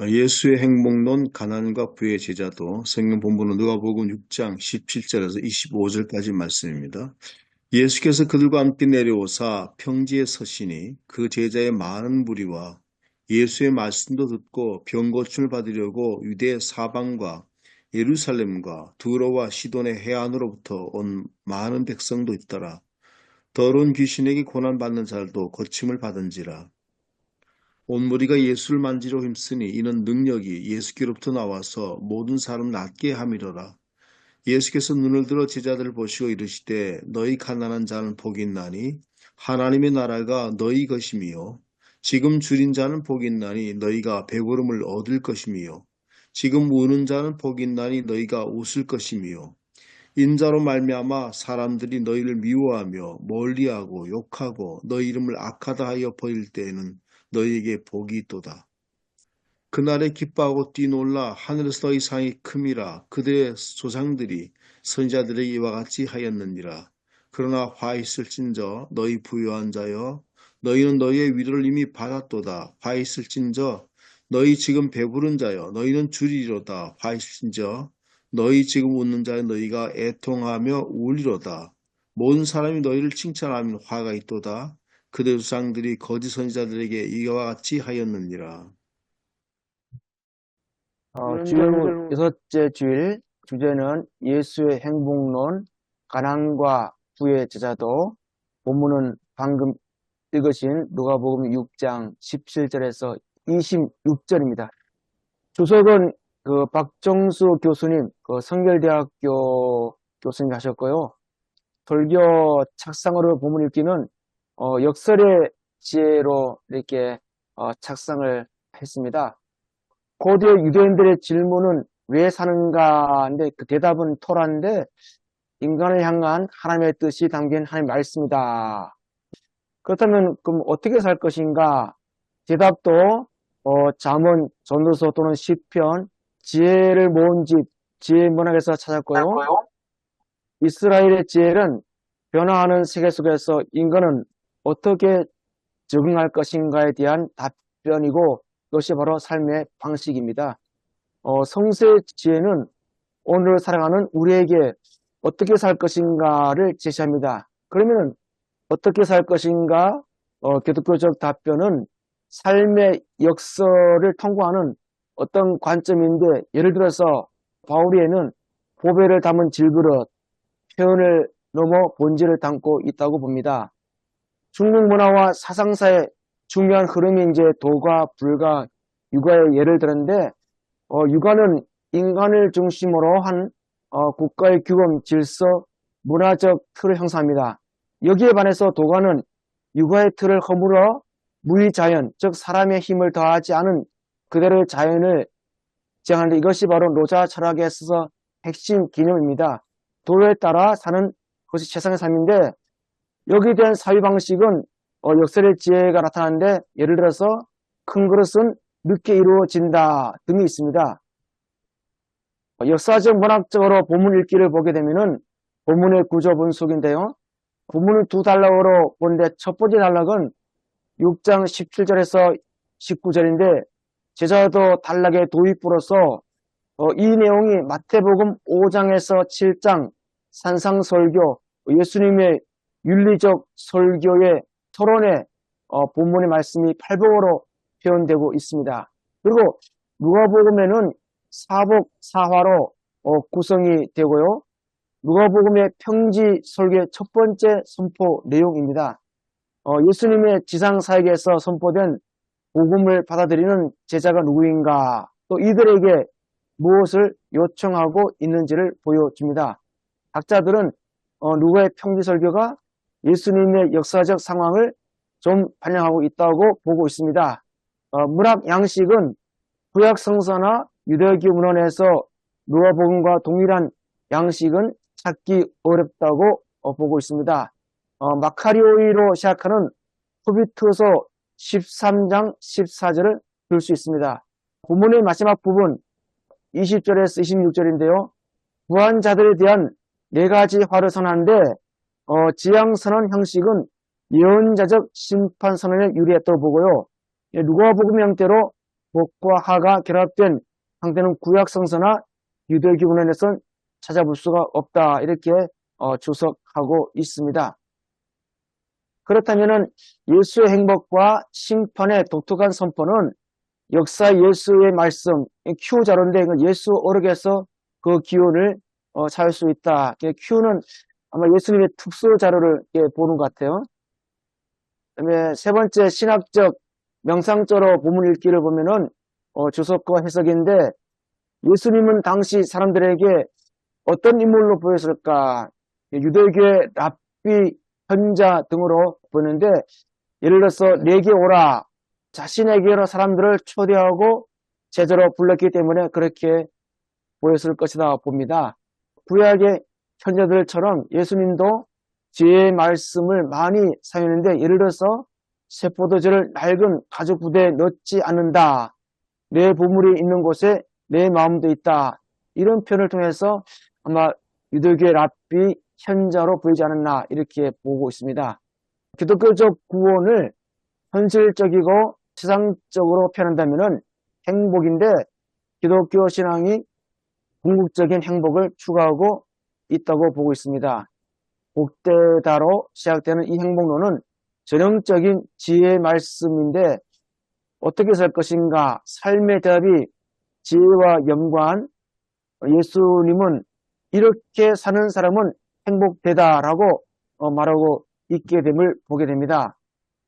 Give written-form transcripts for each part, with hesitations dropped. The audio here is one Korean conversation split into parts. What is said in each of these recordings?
예수의 행복론 가난과 부의 제자도 성경 본문은 누가복음 6장 17절에서 25절까지 말씀입니다. 예수께서 그들과 함께 내려오사 평지에 서시니 그 제자의 많은 무리와 예수의 말씀도 듣고 병 고침을 받으려고 유대 사방과 예루살렘과 두로와 시돈의 해안으로부터 온 많은 백성도 있더라. 더러운 귀신에게 고난받는 자들도 고침을 받은지라. 온 무리가 예수를 만지려 힘쓰니 이는 능력이 예수께로부터 나와서 모든 사람을 낫게 함이로라. 예수께서 눈을 들어 제자들을 보시고 이르시되 너희 가난한 자는 복이 있나니 하나님의 나라가 너희 것임이요 지금 줄인 자는 복이 있나니 너희가 배부름을 얻을 것임이요 지금 우는 자는 복이 있나니 너희가 웃을 것임이요 인자로 말미암아 사람들이 너희를 미워하며 멀리하고 욕하고 너희 이름을 악하다 하여 버릴 때에는 너희에게 복이 있도다. 그날에 기뻐하고 뛰놀라 하늘에서 너희 상이 큼이라. 그들의 조상들이 선지자들에게 이와 같이 하였느니라. 그러나 화 있을진저 너희 부유한 자여 너희는 너희의 위로를 이미 받았도다. 화 있을진저 너희 지금 배부른 자여 너희는 줄이리로다. 화 있을진저 너희 지금 웃는 자여 너희가 애통하며 울리로다. 모든 사람이 너희를 칭찬하면 화가 있도다. 그들의 조상들이 거짓 선지자들에게 이와 같이 하였느니라. 주일 여섯째 주일 주제는 예수의 행복론, 가난과 부의 제자도. 본문은 방금 읽으신 누가복음 6장 17절에서 26절입니다. 주석은 박정수 교수님, 성결대학교 교수님 하셨고요. 설교 착상으로 본문 읽기는 역설의 지혜로 이렇게 착상을 했습니다. 고대 유대인들의 질문은 왜 사는가인데 그 대답은 토라인데 인간을 향한 하나님의 뜻이 담긴 하나님의 말씀이다. 그렇다면 그럼 어떻게 살 것인가? 대답도 잠언, 전도서 또는 시편, 지혜를 모은 집, 지혜 문학에서 찾았고요. 이스라엘의 지혜는 변화하는 세계 속에서 인간은 어떻게 적응할 것인가에 대한 답변이고 이것이 바로 삶의 방식입니다. 성서의 지혜는 오늘 살아가는 우리에게 어떻게 살 것인가를 제시합니다. 그러면 어떻게 살 것인가? 기독교적 답변은 삶의 역설을 통과하는 어떤 관점인데, 예를 들어서 바울이에는 보배를 담은 질그릇, 표현을 넘어 본질을 담고 있다고 봅니다. 중국 문화와 사상사의 중요한 흐름이 이제 도가, 불가, 육아의 예를 들었는데, 육아는 인간을 중심으로 한 국가의 규범, 질서, 문화적 틀을 형성합니다. 여기에 반해서 도가는 육아의 틀을 허물어 무의자연, 즉 사람의 힘을 더하지 않은 그대로의 자연을 지향하는데, 이것이 바로 노자 철학에 있어서 핵심 개념입니다. 도에 따라 사는 것이 최상의 삶인데, 여기에 대한 사유 방식은 역설의 지혜가 나타나는데, 예를 들어서 큰 그릇은 늦게 이루어진다 등이 있습니다. 역사적 문학적으로 본문 읽기를 보게 되면은 본문의 구조 분석인데요. 본문을 두 단락으로 보는데 첫 번째 단락은 6장 17절에서 19절인데 제자도 단락의 도입부로서 이 내용이 마태복음 5장에서 7장 산상설교, 예수님의 윤리적 설교의 토론에 본문의 말씀이 팔복으로 표현되고 있습니다. 그리고 누가복음에는 사복 사화로 구성이 되고요. 누가복음의 평지 설교의 첫 번째 선포 내용입니다. 예수님의 지상 사역에서 선포된 복음을 받아들이는 제자가 누구인가, 또 이들에게 무엇을 요청하고 있는지를 보여줍니다. 학자들은 누가의 평지 설교가 예수님의 역사적 상황을 좀 반영하고 있다고 보고 있습니다. 문학 양식은 구약 성서나 유대교 문헌에서 누가복음과 동일한 양식은 찾기 어렵다고 보고 있습니다. 마카리오이로 시작하는 후비투서 13장 14절을 볼 수 있습니다. 본문의 마지막 부분 20절에서 26절인데요. 부한 자들에 대한 네 가지 화를 선언하는데 지향선언 형식은 예언자적 심판 선언에 유리했다고 보고요. 누가복음 형태로 복과 하가 결합된 상태는 구약 성서나 유대교 문헌에선 찾아볼 수가 없다. 이렇게 주석하고 있습니다. 그렇다면 예수의 행복과 심판의 독특한 선포는 역사 예수의 말씀, Q 자료인데 예수 어록에서 그 기운을 찾을 수 있다. Q는 아마 예수님의 특수 자료를 보는 것 같아요. 그다음에 세 번째 신학적 명상적으로 본문 읽기를 보면은 주석과 해석인데 예수님은 당시 사람들에게 어떤 인물로 보였을까? 유대교의 랍비, 선자 등으로 보이는데 예를 들어서 내게 오라 자신에게로 사람들을 초대하고 제자로 불렀기 때문에 그렇게 보였을 것이다 봅니다. 구약의 현자들처럼 예수님도 지혜의 말씀을 많이 사용했는데 예를 들어서 세포도주를 낡은 가죽 부대에 넣지 않는다. 내 보물이 있는 곳에 내 마음도 있다. 이런 표현을 통해서 아마 유대교의 랍비 현자로 보이지 않았나 이렇게 보고 있습니다. 기독교적 구원을 현실적이고 세상적으로 표현한다면 행복인데 기독교 신앙이 궁극적인 행복을 추구하고 있다고 보고 있습니다. 복되다로 시작되는 이 행복론은 전형적인 지혜의 말씀인데 어떻게 살 것인가 삶의 대답이 지혜와 연관 예수님은 이렇게 사는 사람은 행복되다라고 말하고 있게 됨을 보게 됩니다.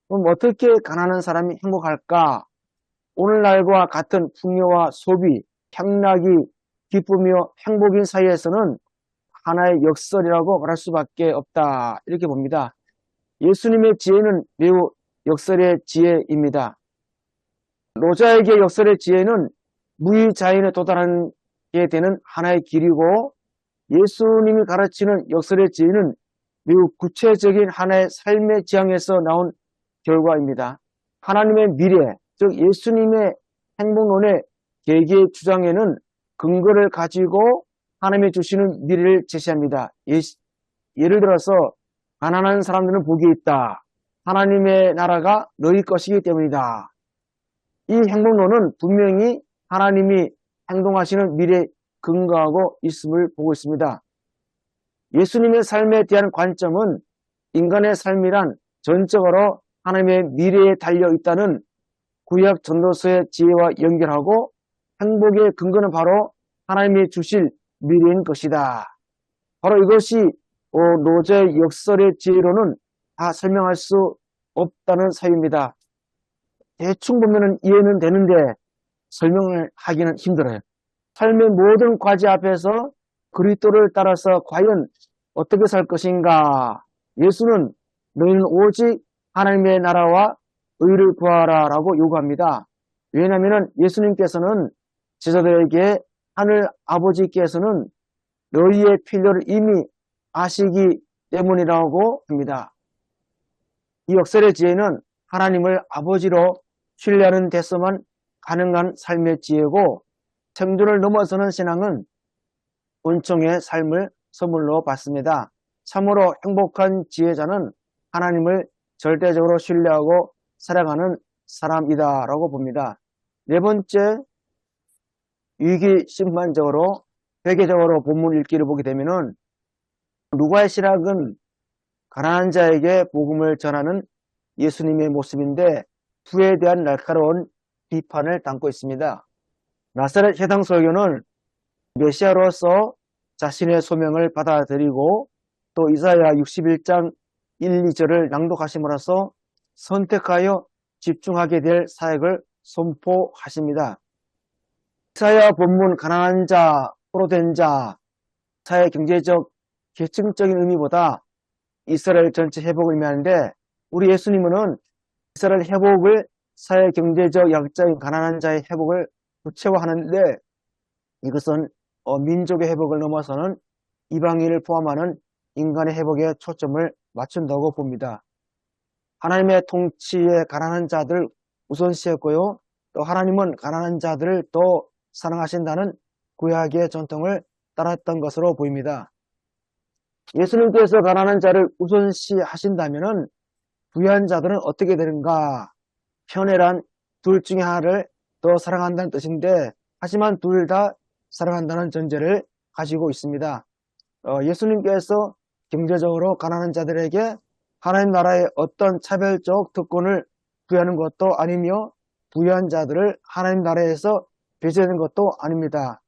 그럼 어떻게 가난한 사람이 행복할까? 오늘날과 같은 풍요와 소비, 향락이 기쁨이며 행복인 사이에서는 하나의 역설이라고 말할 수밖에 없다. 이렇게 봅니다. 예수님의 지혜는 매우 역설의 지혜입니다. 노자에게 역설의 지혜는 무의자연에 도달하게 되는 하나의 길이고 예수님이 가르치는 역설의 지혜는 매우 구체적인 하나의 삶의 지향에서 나온 결과입니다. 하나님의 미래, 즉 예수님의 행복론의 계기의 주장에는 근거를 가지고 하나님이 주시는 미래를 제시합니다. 예를 들어서 가난한 사람들은 복이 있다. 하나님의 나라가 너희 것이기 때문이다. 이 행복론은 분명히 하나님이 행동하시는 미래에 근거하고 있음을 보고 있습니다. 예수님의 삶에 대한 관점은 인간의 삶이란 전적으로 하나님의 미래에 달려 있다는 구약 전도서의 지혜와 연결하고 행복의 근거는 바로 하나님이 주실 미래인 것이다. 바로 이것이 노자의 역설의 지혜로는 다 설명할 수 없다는 사유입니다. 대충 보면 이해는 되는데 설명을 하기는 힘들어요. 삶의 모든 과제 앞에서 그리스도를 따라서 과연 어떻게 살 것인가? 예수는 너희는 오직 하나님의 나라와 의를 구하라 라고 요구합니다. 왜냐하면 예수님께서는 제자들에게 하늘 아버지께서는 너희의 필요를 이미 아시기 때문이라고 합니다. 이 역설의 지혜는 하나님을 아버지로 신뢰하는 데서만 가능한 삶의 지혜고 생존을 넘어서는 신앙은 은총의 삶을 선물로 받습니다. 참으로 행복한 지혜자는 하나님을 절대적으로 신뢰하고 사랑하는 사람이다라고 봅니다. 네 번째, 위기심판적으로 회개적으로 본문 읽기를 보게 되면은 누가의 신학은 가난한 자에게 복음을 전하는 예수님의 모습인데 부에 대한 날카로운 비판을 담고 있습니다. 나사렛 해당 설교는 메시아로서 자신의 소명을 받아들이고 또 이사야 61장 1, 2절을 낭독하심으로써 선택하여 집중하게 될 사역을 선포하십니다. 이사야 본문 가난한 자, 포로된 자, 사회 경제적 계층적인 의미보다 이스라엘 전체 회복을 의미하는데 우리 예수님은 이스라엘 회복을 사회 경제적 약자인 가난한 자의 회복을 구체화하는데 이것은 민족의 회복을 넘어서는 이방인을 포함하는 인간의 회복에 초점을 맞춘다고 봅니다. 하나님의 통치에 가난한 자들 우선시했고요. 또 하나님은 가난한 자들을 더 사랑하신다는 구약의 전통을 따랐던 것으로 보입니다. 예수님께서 가난한 자를 우선시하신다면 부유한 자들은 어떻게 되는가? 편애란 둘 중에 하나를 더 사랑한다는 뜻인데, 하지만 둘 다 사랑한다는 전제를 가지고 있습니다. 예수님께서 경제적으로 가난한 자들에게 하나님 나라의 어떤 차별적 특권을 부여하는 것도 아니며 부유한 자들을 하나님 나라에서 배제하는 것도 아닙니다.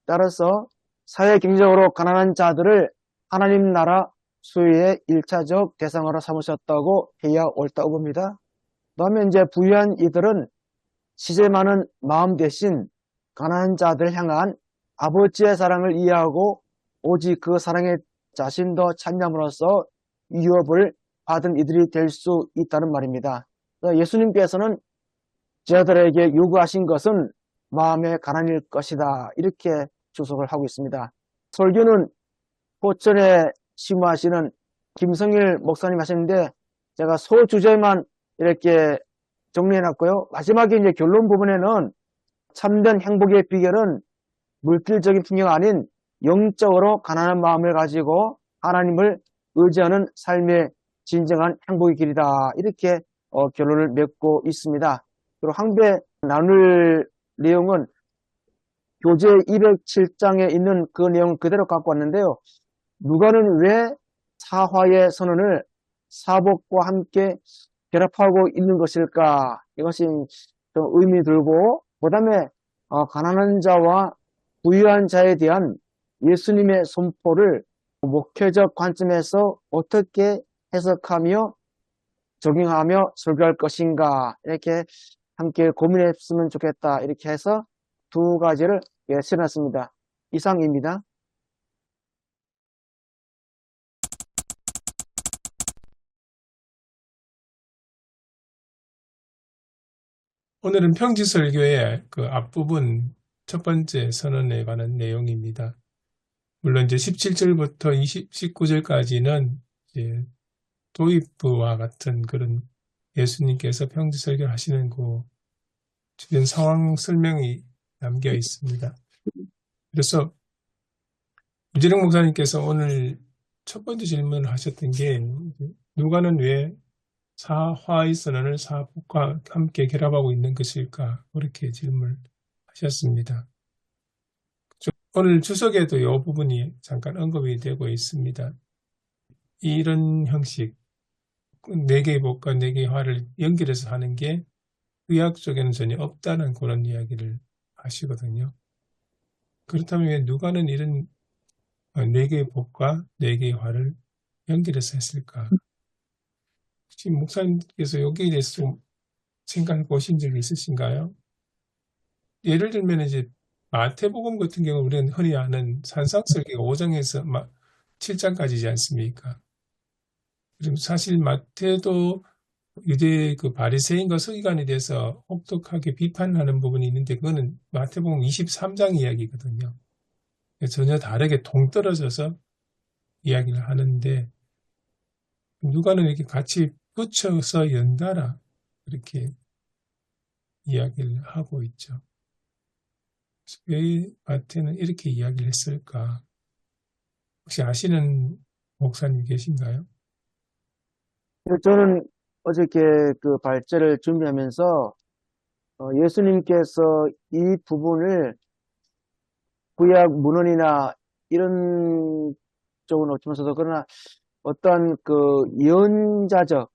따라서 사회 경제적으로 가난한 자들을 하나님 나라 수혜의 1차적 대상으로 삼으셨다고 해야 옳다고 봅니다. 그다음에 이제 부유한 이들은 시제 많은 마음 대신 가난한 자들을 향한 아버지의 사랑을 이해하고 오직 그 사랑에 자신도 참여함으로써 유업을 받은 이들이 될 수 있다는 말입니다. 예수님께서는 제자들에게 요구하신 것은 마음의 가난일 것이다. 이렇게 주석을 하고 있습니다. 설교는 포천에 심무하시는 김성일 목사님 하셨는데 제가 소주제만 이렇게 정리해놨고요. 마지막에 이제 결론 부분에는 참된 행복의 비결은 물질적인 풍요가 아닌 영적으로 가난한 마음을 가지고 하나님을 의지하는 삶의 진정한 행복의 길이다. 이렇게 결론을 맺고 있습니다. 그리고 항배 나눌 내용은 교재 207장에 있는 그 내용을 그대로 갖고 왔는데요. 누가는 왜 사화의 선언을 사복과 함께 결합하고 있는 것일까? 이것이 좀 의미 들고, 그 다음에 가난한 자와 부유한 자에 대한 예수님의 선포를 목회적 관점에서 어떻게 해석하며 적용하며 설교할 것인가, 이렇게 함께 고민했으면 좋겠다. 이렇게 해서 두 가지를 실어놨습니다. 이상입니다. 오늘은 평지설교의 그 앞부분 첫 번째 선언에 관한 내용입니다. 물론 이제 17절부터 19절까지는 이제 도입부와 같은 그런 예수님께서 평지설교를 하시는 그 주변 상황 설명이 담겨 있습니다. 그래서 유재령 목사님께서 오늘 첫 번째 질문을 하셨던 게 누가는 왜 사화의 선언을 사복과 함께 결합하고 있는 것일까? 그렇게 질문하셨습니다. 오늘 주석에도 이 부분이 잠깐 언급이 되고 있습니다. 이런 형식, 네 개의 복과 네 개의 화를 연결해서 하는 게 의학 쪽에는 전혀 없다는 그런 이야기를 하시거든요. 그렇다면 왜 누가는 이런 네 개의 복과 네 개의 화를 연결해서 했을까? 혹시 목사님께서 여기에 대해서 좀 생각해 보신 적이 있으신가요? 예를 들면 이제 마태복음 같은 경우 우리는 흔히 아는 산상설계가 5장에서 7장까지지 않습니까? 그리고 사실 마태도 유대 그 바리새인과 서기관에 대해서 혹독하게 비판하는 부분이 있는데 그거는 마태복음 23장 이야기거든요. 전혀 다르게 동떨어져서 이야기를 하는데 누가는 이렇게 같이 붙여서 연달아 그렇게 이야기를 하고 있죠. 왜 마태는 이렇게 이야기를 했을까? 혹시 아시는 목사님 계신가요? 저는 어저께 그 발제를 준비하면서 예수님께서 이 부분을 구약 문헌이나 이런 쪽은 없지만서도 그러나 어떠한 그 예언자적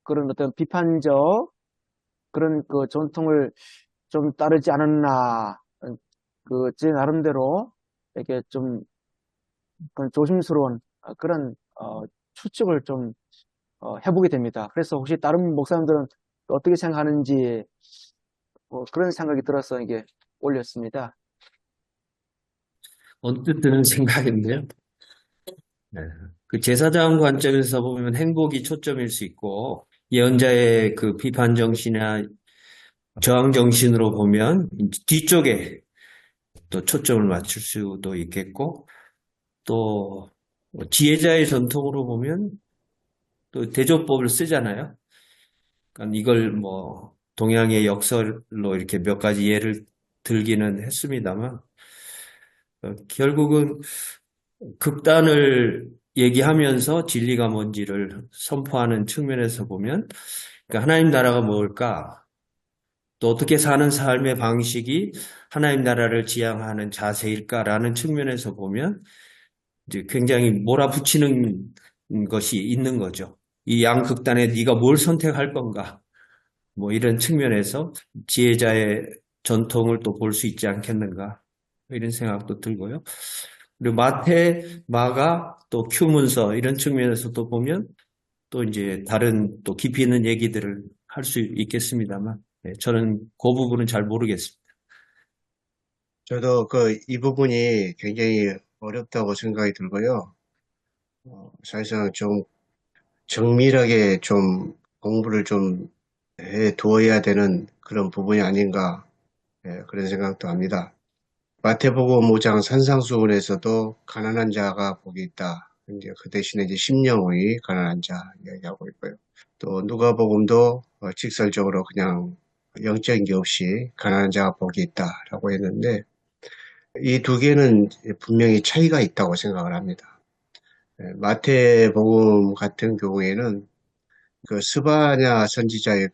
그런 어떤 비판적 그런 그 전통을 좀 따르지 않았나, 제 나름대로 이렇게 좀 그런 조심스러운 그런 추측을 좀 해보게 됩니다. 그래서 혹시 다른 목사님들은 어떻게 생각하는지 그런 생각이 들어서 이게 올렸습니다. 언뜻 드는 생각인데요. 네. 그 제사장 관점에서 보면 행복이 초점일 수 있고 예언자의 그 비판 정신이나 저항 정신으로 보면 뒤쪽에 또 초점을 맞출 수도 있겠고 또 지혜자의 전통으로 보면 또 대조법을 쓰잖아요. 그러니까 이걸 뭐 동양의 역설로 이렇게 몇 가지 예를 들기는 했습니다만 결국은 극단을 얘기하면서 진리가 뭔지를 선포하는 측면에서 보면 그러니까 하나님 나라가 뭘까? 또 어떻게 사는 삶의 방식이 하나님 나라를 지향하는 자세일까라는 측면에서 보면 이제 굉장히 몰아붙이는 것이 있는 거죠. 이 양극단에 네가 뭘 선택할 건가? 뭐 이런 측면에서 지혜자의 전통을 또 볼 수 있지 않겠는가? 이런 생각도 들고요. 그리고 마태, 마가, 또 큐 문서 이런 측면에서 또 보면 또 이제 다른 또 깊이 있는 얘기들을 할 수 있겠습니다만, 네, 저는 그 부분은 잘 모르겠습니다. 저도 이 부분이 굉장히 어렵다고 생각이 들고요. 사실상 좀 정밀하게 좀 공부를 좀 해 두어야 되는 그런 부분이 아닌가, 그런 생각도 합니다. 마태복음 5장 산상수훈에서도 가난한 자가 복이 있다. 이제 그 대신에 이제 심령의 가난한 자 이야기하고 있고요. 또 누가복음도 직설적으로 그냥 영적인 게 없이 가난한 자가 복이 있다라고 했는데 이 두 개는 분명히 차이가 있다고 생각을 합니다. 마태복음 같은 경우에는 그 스바냐 선지자의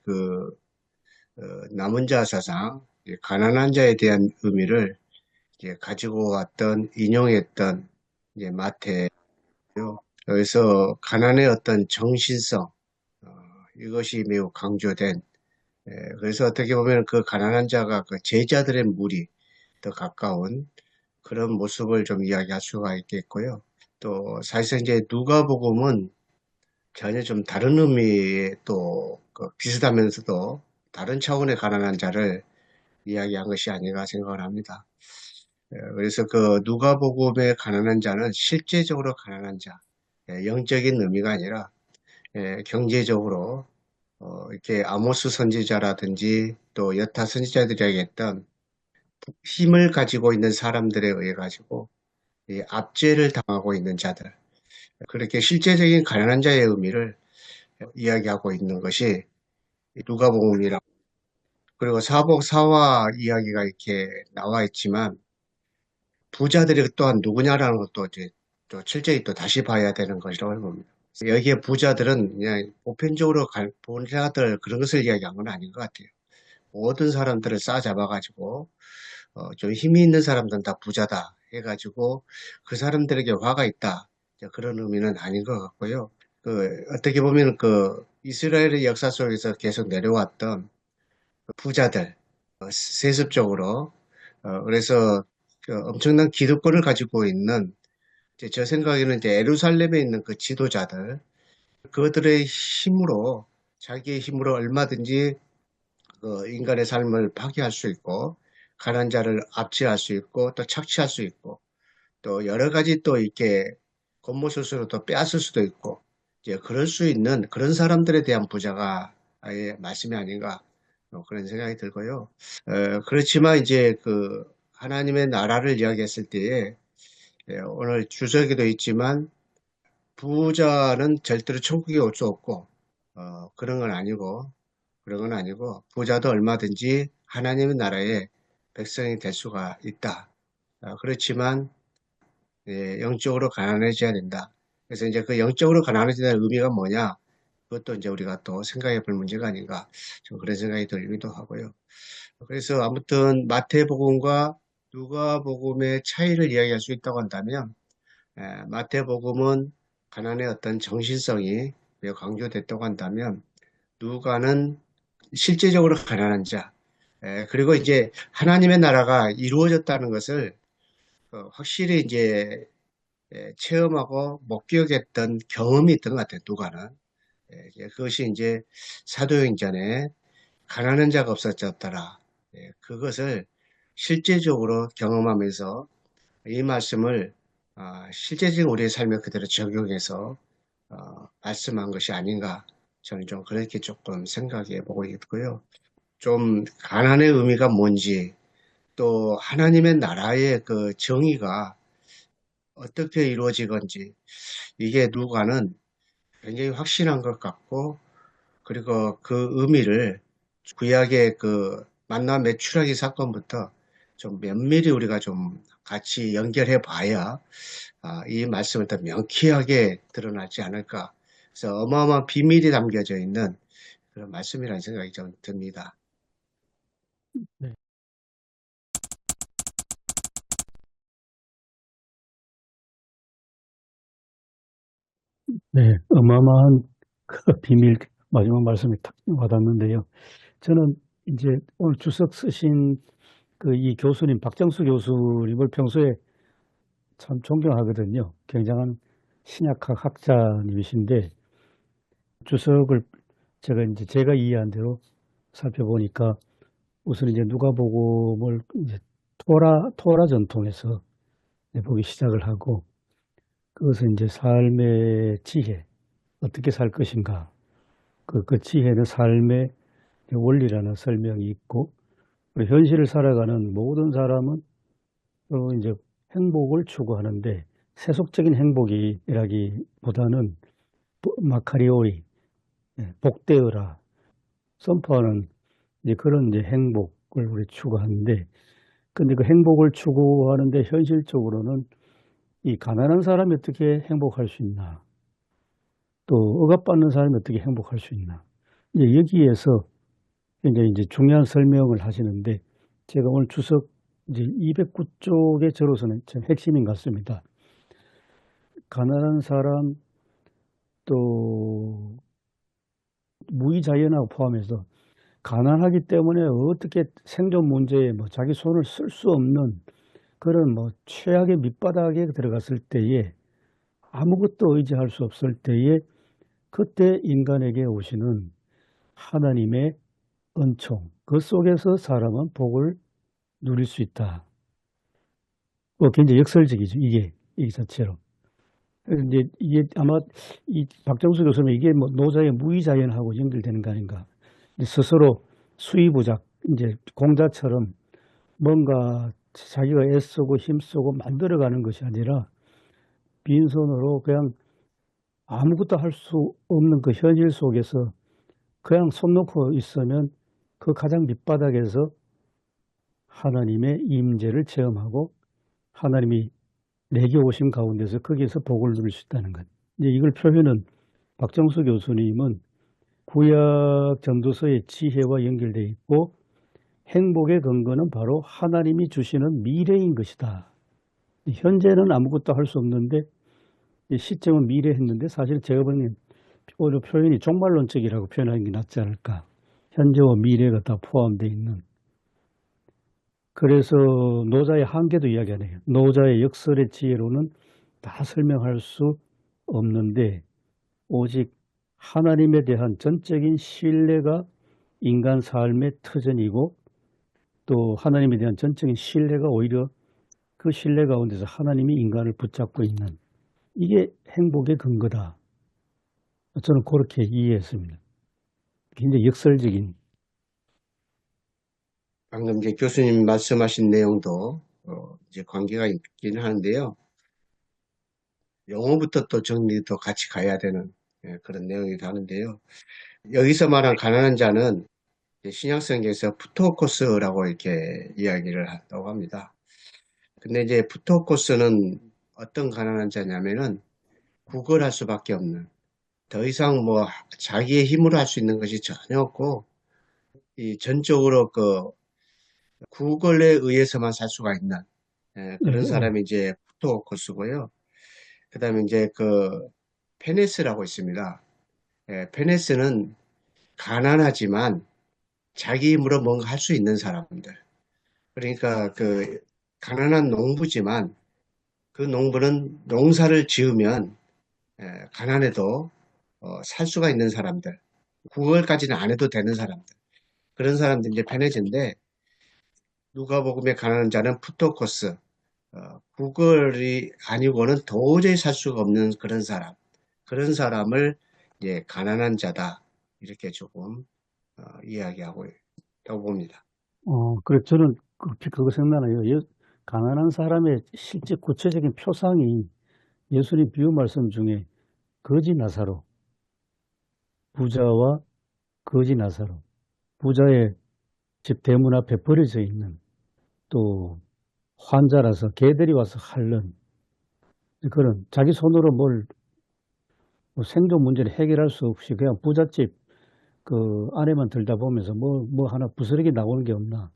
남은 자 사상, 가난한 자에 대한 의미를 이제 가지고 왔던 인용했던 이제 마태요. 여기서 가난의 어떤 정신성, 이것이 매우 강조된. 그래서 어떻게 보면 그 가난한 자가 그 제자들의 무리 더 가까운 그런 모습을 좀 이야기할 수가 있겠고요. 또 사실상 이제 누가복음은 전혀 좀 다른 의미의 또그 비슷하면서도 다른 차원의 가난한 자를 이야기한 것이 아닌가 생각을 합니다. 그래서 그 누가복음의 가난한 자는 실제적으로 가난한 자, 영적인 의미가 아니라 경제적으로 이렇게 아모스 선지자라든지 또 여타 선지자들이 얘기했던 힘을 가지고 있는 사람들에 의해 가지고 이 압제를 당하고 있는 자들, 그렇게 실제적인 가난한 자의 의미를 이야기하고 있는 것이 누가복음이라. 그리고 사복 사화 이야기가 이렇게 나와 있지만 부자들이 또한 누구냐라는 것도 이제 또 철저히 또 다시 봐야 되는 것이라고 봅니다. 여기에 부자들은 그냥 보편적으로 부자들 그런 것을 이야기한 건 아닌 것 같아요. 모든 사람들을 싸잡아가지고 좀 힘이 있는 사람들은 다 부자다 해가지고 그 사람들에게 화가 있다, 그런 의미는 아닌 것 같고요. 어떻게 보면 이스라엘의 역사 속에서 계속 내려왔던 그 부자들, 세습적으로 그래서 엄청난 기득권을 가지고 있는, 이제 저 생각에는 이제 예루살렘에 있는 그 지도자들, 그들의 힘으로, 자기의 힘으로 얼마든지 그 인간의 삶을 파괴할 수 있고, 가난한 자를 압제할 수 있고, 또 착취할 수 있고, 또 여러 가지 또 이렇게 겉모술수로 또 빼앗을 수도 있고, 이제 그럴 수 있는 그런 사람들에 대한 부자가 아예 말씀이 아닌가, 그런 생각이 들고요. 그렇지만 이제 하나님의 나라를 이야기했을 때에, 오늘 주석에도 있지만 부자는 절대로 천국에 올 수 없고, 그런 건 아니고, 부자도 얼마든지 하나님의 나라의 백성이 될 수가 있다. 그렇지만 영적으로 가난해져야 된다. 그래서 이제 그 영적으로 가난해지는 의미가 뭐냐? 그것도 이제 우리가 또 생각해 볼 문제가 아닌가, 좀 그런 생각이 들기도 하고요. 그래서 아무튼 마태복음과 누가복음의 차이를 이야기할 수 있다고 한다면, 마태복음은 가난의 어떤 정신성이 매우 강조됐다고 한다면, 누가는 실제적으로 가난한 자, 그리고 이제 하나님의 나라가 이루어졌다는 것을 확실히 이제 체험하고 목격했던 경험이 있던 것 같아요, 누가는. 그것이 이제 사도행전에 가난한 자가 없어졌더라. 그것을 실제적으로 경험하면서 이 말씀을 실제적인 우리의 삶에 그대로 적용해서 말씀한 것이 아닌가, 저는 좀 그렇게 조금 생각해 보고 있고요. 좀 가난의 의미가 뭔지, 또 하나님의 나라의 그 정의가 어떻게 이루어지건지, 이게 누가는 굉장히 확신한 것 같고, 그리고 그 의미를 구약의 만나 메추라기 사건부터 좀 면밀히 우리가 좀 같이 연결해 봐야 이 말씀을 더 명쾌하게 드러나지 않을까. 그래서 어마어마한 비밀이 담겨져 있는 그런 말씀이라는 생각이 좀 듭니다. 네. 네, 어마어마한 그 비밀 마지막 말씀이 탁 와닿는데요. 저는 이제 오늘 주석 쓰신 그 이 교수님, 박정수 교수님을 평소에 참 존경하거든요. 굉장한 신약학 학자님이신데 주석을 제가 이해한 대로 살펴보니까 우선 이제 누가복음을 이제 토라 전통에서 이제 보기 시작을 하고 그것은 이제 삶의 지혜, 어떻게 살 것인가. 그 지혜는 삶의 원리라는 설명이 있고, 그리고 현실을 살아가는 모든 사람은 이제 행복을 추구하는데, 세속적인 행복이라기보다는 마카리오리, 복되어라, 선포하는 이제 그런 이제 행복을 우리 추구하는데, 근데 그 행복을 추구하는데 현실적으로는 이 가난한 사람이 어떻게 행복할 수 있나, 또 억압받는 사람이 어떻게 행복할 수 있나. 이제 여기에서 이제 중요한 설명을 하시는데 제가 오늘 주석 이제 209쪽에 저로서는 참 핵심인 것 같습니다. 가난한 사람 또 무의자연하고 포함해서 가난하기 때문에 어떻게 생존 문제에 뭐 자기 손을 쓸 수 없는 그런 뭐 최악의 밑바닥에 들어갔을 때에 아무것도 의지할 수 없을 때에 그때 인간에게 오시는 하나님의 은총, 그 속에서 사람은 복을 누릴 수 있다. 굉장히 역설적이죠. 이 자체로. 그래서 이제 이게 아마 이 박정수 교수는 이게 뭐 노자의 무의자연하고 연결되는 거 아닌가. 스스로 수의부작, 이제 공자처럼 뭔가 자기가 애쓰고 힘쓰고 만들어가는 것이 아니라 빈손으로 그냥 아무것도 할 수 없는 그 현실 속에서 그냥 손 놓고 있으면 그 가장 밑바닥에서 하나님의 임재를 체험하고 하나님이 내게 오신 가운데서 거기에서 복을 누릴 수 있다는 것. 이제 이걸 표현은 박정수 교수님은 구약 전도서의 지혜와 연결되어 있고 행복의 근거는 바로 하나님이 주시는 미래인 것이다. 현재는 아무것도 할 수 없는데 시점은 미래 했는데 사실 제가 보기엔 오히려 표현이 종말론적이라고 표현하는 게 낫지 않을까. 현재와 미래가 다 포함되어 있는. 그래서 노자의 한계도 이야기하네요. 노자의 역설의 지혜로는 다 설명할 수 없는데 오직 하나님에 대한 전적인 신뢰가 인간 삶의 터전이고 또 하나님에 대한 전적인 신뢰가 오히려 그 신뢰 가운데서 하나님이 인간을 붙잡고 있는 이게 행복의 근거다. 저는 그렇게 이해했습니다. 굉장히 역설적인. 방금 이제 교수님 말씀하신 내용도 이제 관계가 있긴 하는데요. 영어부터 또 정리도 같이 가야 되는 그런 내용이기도 하는데요. 여기서 말한 가난한 자는 신약성경에서 푸토코스라고 이렇게 이야기를 한다고 합니다. 근데 이제 푸토코스는 어떤 가난한 자냐면은 구걸할 수밖에 없는, 더 이상 뭐 자기의 힘으로 할 수 있는 것이 전혀 없고 이 전적으로 그 구걸에 의해서만 살 수가 있는 그런 사람이 이제 푸토코스고요. 그다음에 이제 그 페네스라고 있습니다. 페네스는 가난하지만 자기 힘으로 뭔가 할 수 있는 사람들. 그러니까 그 가난한 농부지만 그 농부는 농사를 지으면 가난해도 살 수가 있는 사람들. 구걸까지는 안 해도 되는 사람들. 그런 사람들 이제 페네즈인데 누가복음에 가난한 자는 푸토코스. 구걸이 아니고는 도저히 살 수가 없는 그런 사람. 그런 사람을 이제 가난한 자다. 이렇게 조금 이야기하고 있다고 봅니다. 그래 저는 그거 생각나요. 가난한 사람의 실제 구체적인 표상이 예수님 비유 말씀 중에 거지 나사로, 부자와 거지 나사로, 부자의 집 대문 앞에 버려져 있는 또 환자라서 개들이 와서 핥는 그런 자기 손으로 뭘 뭐 생존 문제를 해결할 수 없이 그냥 부잣집 그 안에만 들다 보면서 뭐 하나 부스러기 나오는 게 없나.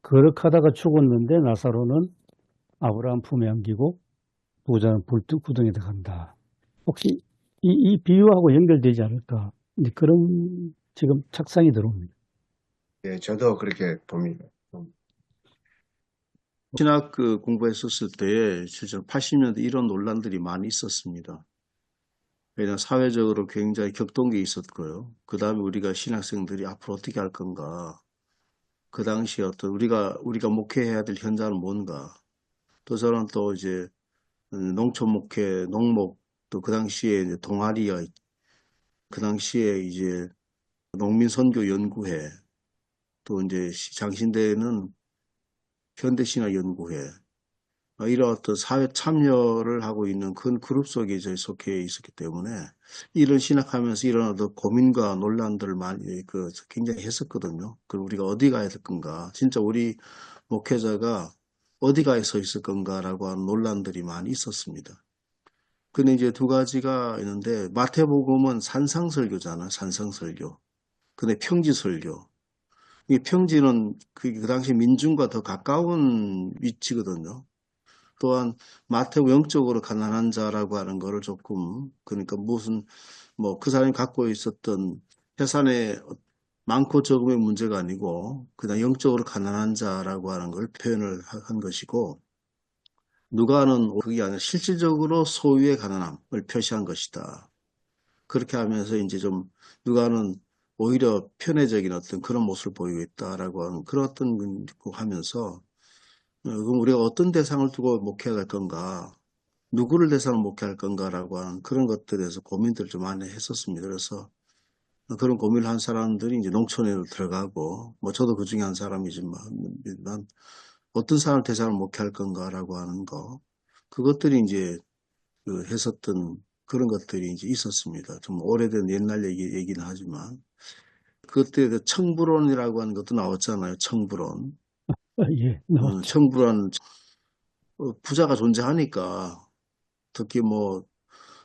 그렇게 하다가 죽었는데 나사로는 아브라함 품에 안기고 부자는 불구덩이에 들어간다. 혹시 이 비유하고 연결되지 않을까? 이제 그런 지금 착상이 들어옵니다. 예, 저도 그렇게 봅니다. 신학 공부했었을 때 실제 80년대 이런 논란들이 많이 있었습니다. 왜냐하면 사회적으로 굉장히 격동기 있었고요. 그 다음에 우리가 신학생들이 앞으로 어떻게 할 건가? 그 당시에 어떤 우리가 목회해야 될 현장은 뭔가? 또 저는 또 이제 농촌 목회, 농목, 또 그 당시에 이제 동아리가, 그 당시에 이제 농민선교연구회, 또 이제 장신대에는 현대신학연구회, 이런 어떤 사회 참여를 하고 있는 큰 그룹 속에 저희 속해 있었기 때문에 이런 신학하면서 이런 어떤 고민과 논란들을 많이 굉장히 했었거든요. 그럼 우리가 어디 가야 될 건가? 진짜 우리 목회자가 어디 가에 서 있을 건가라고 하는 논란들이 많이 있었습니다. 근데 이제 두 가지가 있는데 마태복음은 산상설교잖아, 산상설교. 근데 평지설교. 이 평지는 그 당시 민중과 더 가까운 위치거든요. 또한 마태복 영적으로 가난한 자라고 하는 거를 조금 그러니까 무슨 뭐 그 사람이 갖고 있었던 재산의 많고 적음의 문제가 아니고 그냥 영적으로 가난한 자라고 하는 걸 표현을 한 것이고 누가는 그게 아니라 실질적으로 소유의 가난함을 표시한 것이다. 그렇게 하면서 이제 좀 누가는 오히려 편애적인 어떤 그런 모습을 보이고 있다라고 하는 그런 어떤 거 하면서 그럼 우리가 어떤 대상을 두고 목회할 건가, 누구를 대상으로 목회할 건가라고 하는 그런 것들에 대해서 고민들을 좀 많이 했었습니다. 그래서 그런 고민을 한 사람들이 이제 농촌에 들어가고, 뭐 저도 그 중에 한 사람이지만, 어떤 사람을 대상으로 목회할 건가라고 하는 거, 그것들이 이제 했었던 그런 것들이 이제 있었습니다. 좀 오래된 옛날 얘기는 하지만, 그때 청부론이라고 하는 것도 나왔잖아요. 청부론. 예, 나왔죠. 청부론, 부자가 존재하니까, 특히 뭐,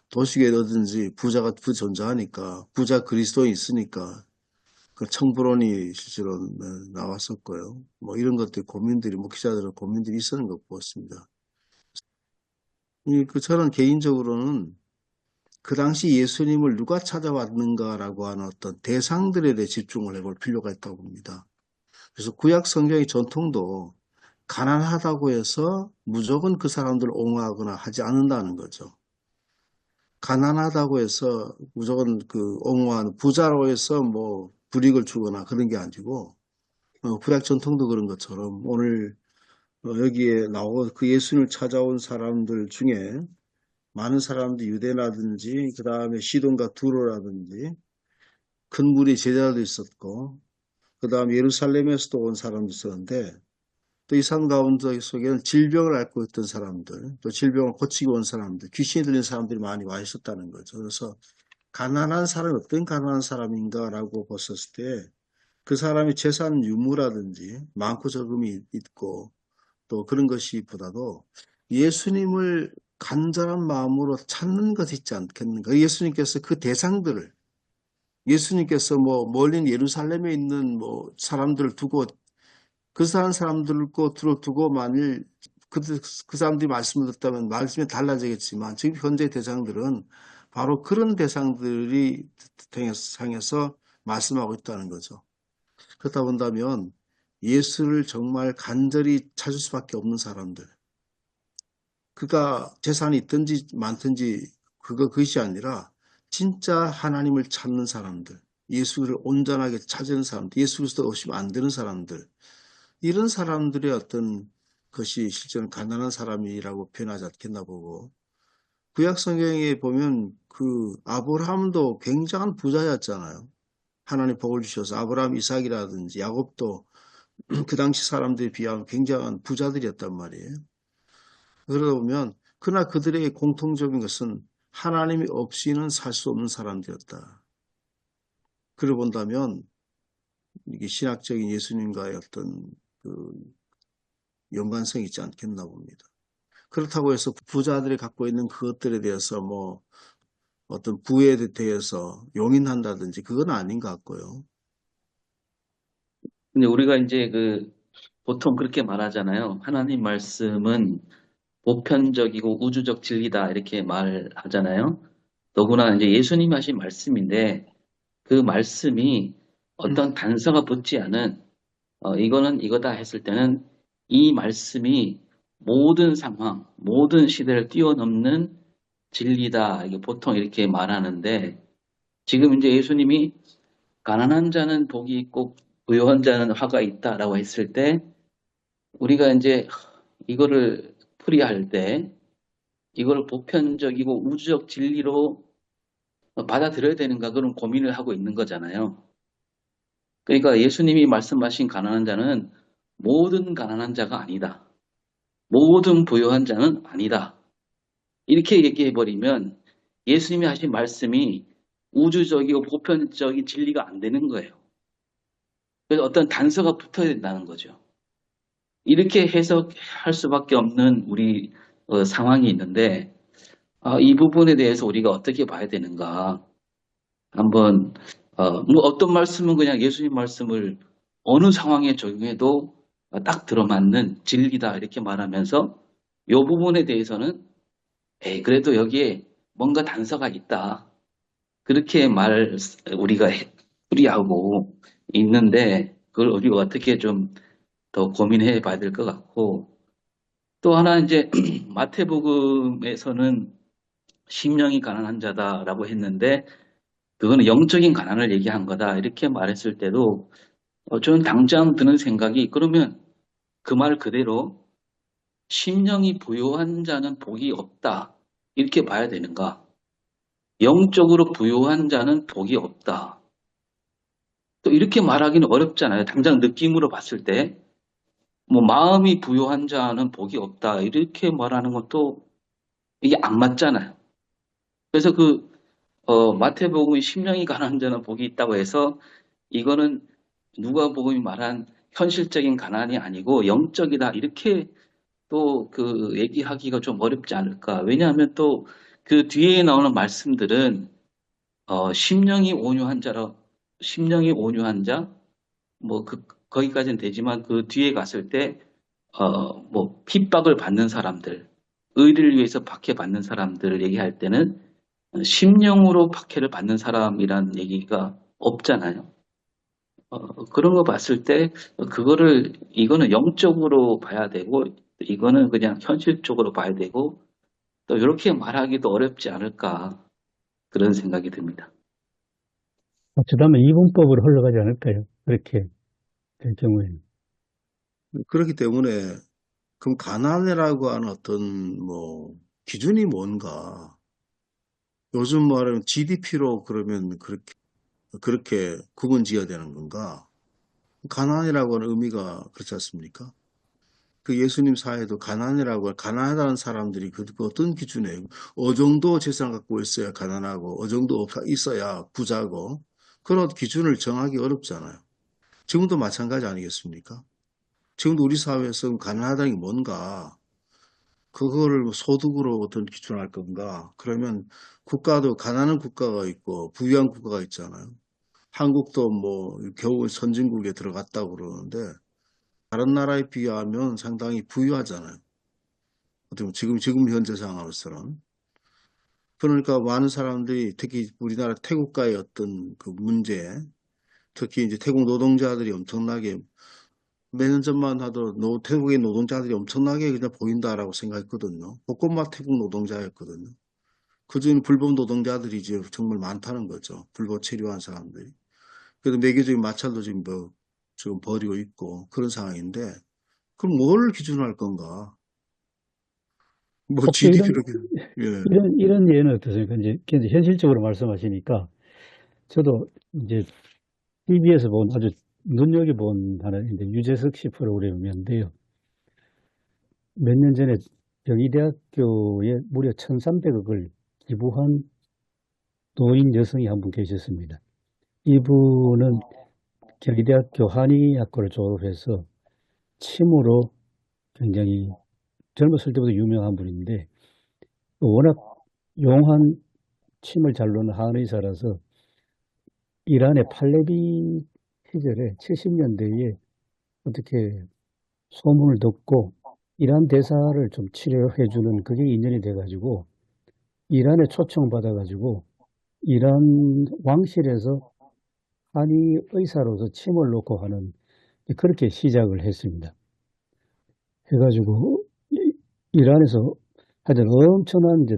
도시계라든지 부자가 존재하니까, 부자 그리스도인이 있으니까, 그 청부론이 실제로 나왔었고요. 뭐 이런 것들 고민들이, 목회자들의 고민들이 있었는 것 같습니다. 저는 개인적으로는 그 당시 예수님을 누가 찾아왔는가라고 하는 어떤 대상들에 대해 집중을 해볼 필요가 있다고 봅니다. 그래서 구약 성경의 전통도 가난하다고 해서 무조건 그 사람들을 옹호하거나 하지 않는다는 거죠. 가난하다고 해서 무조건 옹호하는 부자로 해서 뭐 불이익을 주거나 그런 게 아니고 구약 전통도 그런 것처럼 오늘 여기에 나온 그 예수님을 찾아온 사람들 중에 많은 사람들이 유대라든지 그 다음에 시돈과 두로라든지 큰 무리 제자도 있었고 그 다음에 예루살렘에서도 온 사람도 있었는데 또 이 사람 가운데 속에는 질병을 앓고 있던 사람들 또 질병을 고치고 온 사람들 귀신이 들린 사람들이 많이 와 있었다는 거죠. 그래서 가난한 사람이 어떤 가난한 사람인가라고 봤었을 때 그 사람이 재산 유무라든지 많고 적음이 있고 또 그런 것이 보다도 예수님을 간절한 마음으로 찾는 것이 있지 않겠는가. 예수님께서 그 대상들을 예수님께서 뭐 멀린 예루살렘에 있는 뭐 사람들을 두고 그 사람들을 두고 만일 그 사람들이 말씀을 듣다면 말씀이 달라지겠지만 지금 현재 대상들은 바로 그런 대상들이 향해서 말씀하고 있다는 거죠. 그렇다 본다면 예수를 정말 간절히 찾을 수밖에 없는 사람들. 그가 재산이 있든지 많든지 그것이 아니라 진짜 하나님을 찾는 사람들. 예수를 온전하게 찾는 사람들. 예수 그리스도 없이면 안 되는 사람들. 이런 사람들의 어떤 것이 실제는 가난한 사람이라고 표현하지 않겠나 보고 구약 성경에 보면 그 아브라함도 굉장한 부자였잖아요. 하나님 복을 주셔서 아브라함, 이삭이라든지 야곱도 그 당시 사람들에 비하면 굉장한 부자들이었단 말이에요. 그러다 보면 그러나 그들에게 공통적인 것은 하나님이 없이는 살 수 없는 사람들이었다. 그러 본다면 이게 신학적인 예수님과의 어떤 그 연관성이 있지 않겠나 봅니다. 그렇다고 해서 부자들이 갖고 있는 그것들에 대해서 뭐 어떤 부에 대해서 용인한다든지 그건 아닌 것 같고요. 근데 우리가 이제 보통 그렇게 말하잖아요. 하나님 말씀은 보편적이고 우주적 진리다 이렇게 말하잖아요. 더구나 이제 예수님 하신 말씀인데 그 말씀이 어떤 단서가 붙지 않은 이거는 이거다 했을 때는 이 말씀이 모든 상황, 모든 시대를 뛰어넘는 진리다. 이게 보통 이렇게 말하는데 지금 이제 예수님이 가난한 자는 복이 있고 부유한 자는 화가 있다라고 했을 때 우리가 이제 이거를 풀이할 때 이걸 보편적이고 우주적 진리로 받아들여야 되는가 그런 고민을 하고 있는 거잖아요. 그러니까 예수님이 말씀하신 가난한 자는 모든 가난한 자가 아니다. 모든 부유한 자는 아니다. 이렇게 얘기해 버리면 예수님이 하신 말씀이 우주적이고 보편적인 진리가 안 되는 거예요. 그래서 어떤 단서가 붙어야 된다는 거죠. 이렇게 해석할 수밖에 없는 우리 상황이 있는데 이 부분에 대해서 우리가 어떻게 봐야 되는가 한번 뭐 어떤 말씀은 그냥 예수님 말씀을 어느 상황에 적용해도 딱 들어맞는 진리다 이렇게 말하면서 이 부분에 대해서는 그래도 여기에 뭔가 단서가 있다 그렇게 우리가 풀이하고 있는데 그걸 우리가 어떻게 좀 더 고민해 봐야 될 것 같고 또 하나 이제 마태복음에서는 심령이 가난한 자다라고 했는데 그거는 영적인 가난을 얘기한 거다 이렇게 말했을 때도 저는 당장 드는 생각이 그러면 그 말 그대로 심령이 부요한 자는 복이 없다 이렇게 봐야 되는가? 영적으로 부요한 자는 복이 없다. 또 이렇게 말하기는 어렵잖아요. 당장 느낌으로 봤을 때 뭐 마음이 부요한 자는 복이 없다 이렇게 말하는 것도 이게 안 맞잖아요. 그래서 마태복음이 심령이 가난한 자는 복이 있다고 해서 이거는 누가복음이 말한 현실적인 가난이 아니고 영적이다 이렇게 또 그 얘기하기가 좀 어렵지 않을까. 왜냐하면 또 그 뒤에 나오는 말씀들은 심령이 온유한 자, 뭐 거기까지는 되지만 그 뒤에 갔을 때 뭐 핍박을 받는 사람들, 의를 위해서 박해받는 사람들을 얘기할 때는 심령으로 박해를 받는 사람이란 얘기가 없잖아요. 그런 거 봤을 때 이거는 영적으로 봐야 되고 이거는 그냥 현실적으로 봐야 되고 또 이렇게 말하기도 어렵지 않을까 그런 생각이 듭니다. 어쩌다면 이분법으로 흘러가지 않을까요? 그렇게 될 경우에는. 그렇기 때문에 그럼 가난이라고 하는 어떤 뭐 기준이 뭔가? 요즘 말하면 GDP로 그러면 그렇게 구분 지어야 되는 건가? 가난이라고 하는 의미가 그렇지 않습니까? 그 예수님 사회도 가난하다는 사람들이 그 어떤 기준에 정도 재산 갖고 있어야 가난하고 정도 있어야 부자고 그런 기준을 정하기 어렵잖아요. 지금도 마찬가지 아니겠습니까? 지금도 우리 사회에서 가난하다는 게 뭔가 그거를 뭐 소득으로 어떤 기준할 건가? 그러면 국가도 가난한 국가가 있고 부유한 국가가 있잖아요. 한국도 뭐 겨우 선진국에 들어갔다고 그러는데 다른 나라에 비하면 상당히 부유하잖아요. 어떻게 보면 지금 현재 상황으로서는. 그러니까 많은 사람들이 특히 우리나라 태국과의 어떤 그 문제, 특히 이제 태국 노동자들이 엄청나게 몇 년 전만 하더라도 태국의 노동자들이 엄청나게 그냥 보인다라고 생각했거든요. 볶음밥 태국 노동자였거든요. 그중 불법 노동자들이 이제 정말 많다는 거죠. 불법 체류한 사람들이. 그래서 매개적인 마찰도 지금 벌이고 있고 그런 상황인데 그럼 뭘 기준으로 할 건가? 뭐 혹시 GDP로 예. 이런 예는 어떠십니까? 이제 현실적으로 말씀하시니까 저도 이제 TV에서 본 아주 눈여겨본 하나인데 유재석 씨 프로그램이었는데요. 몇 년 전에 경희대학교에 무려 1,300억을 기부한 노인 여성이 한 분 계셨습니다. 이분은 경희대학교 한의학과를 졸업해서 침으로 굉장히 젊었을 때부터 유명한 분인데 워낙 용한 침을 잘 놓는 한의사라서 이란의 팔레비 시절에 70년대에 어떻게 소문을 듣고 이란 대사를 좀 치료해주는 그게 인연이 돼가지고 이란에 초청받아가지고 이란 왕실에서 한의 의사로서 침을 놓고 하는 그렇게 시작을 했습니다. 해가지고 이란에서 하여튼 엄청난 이제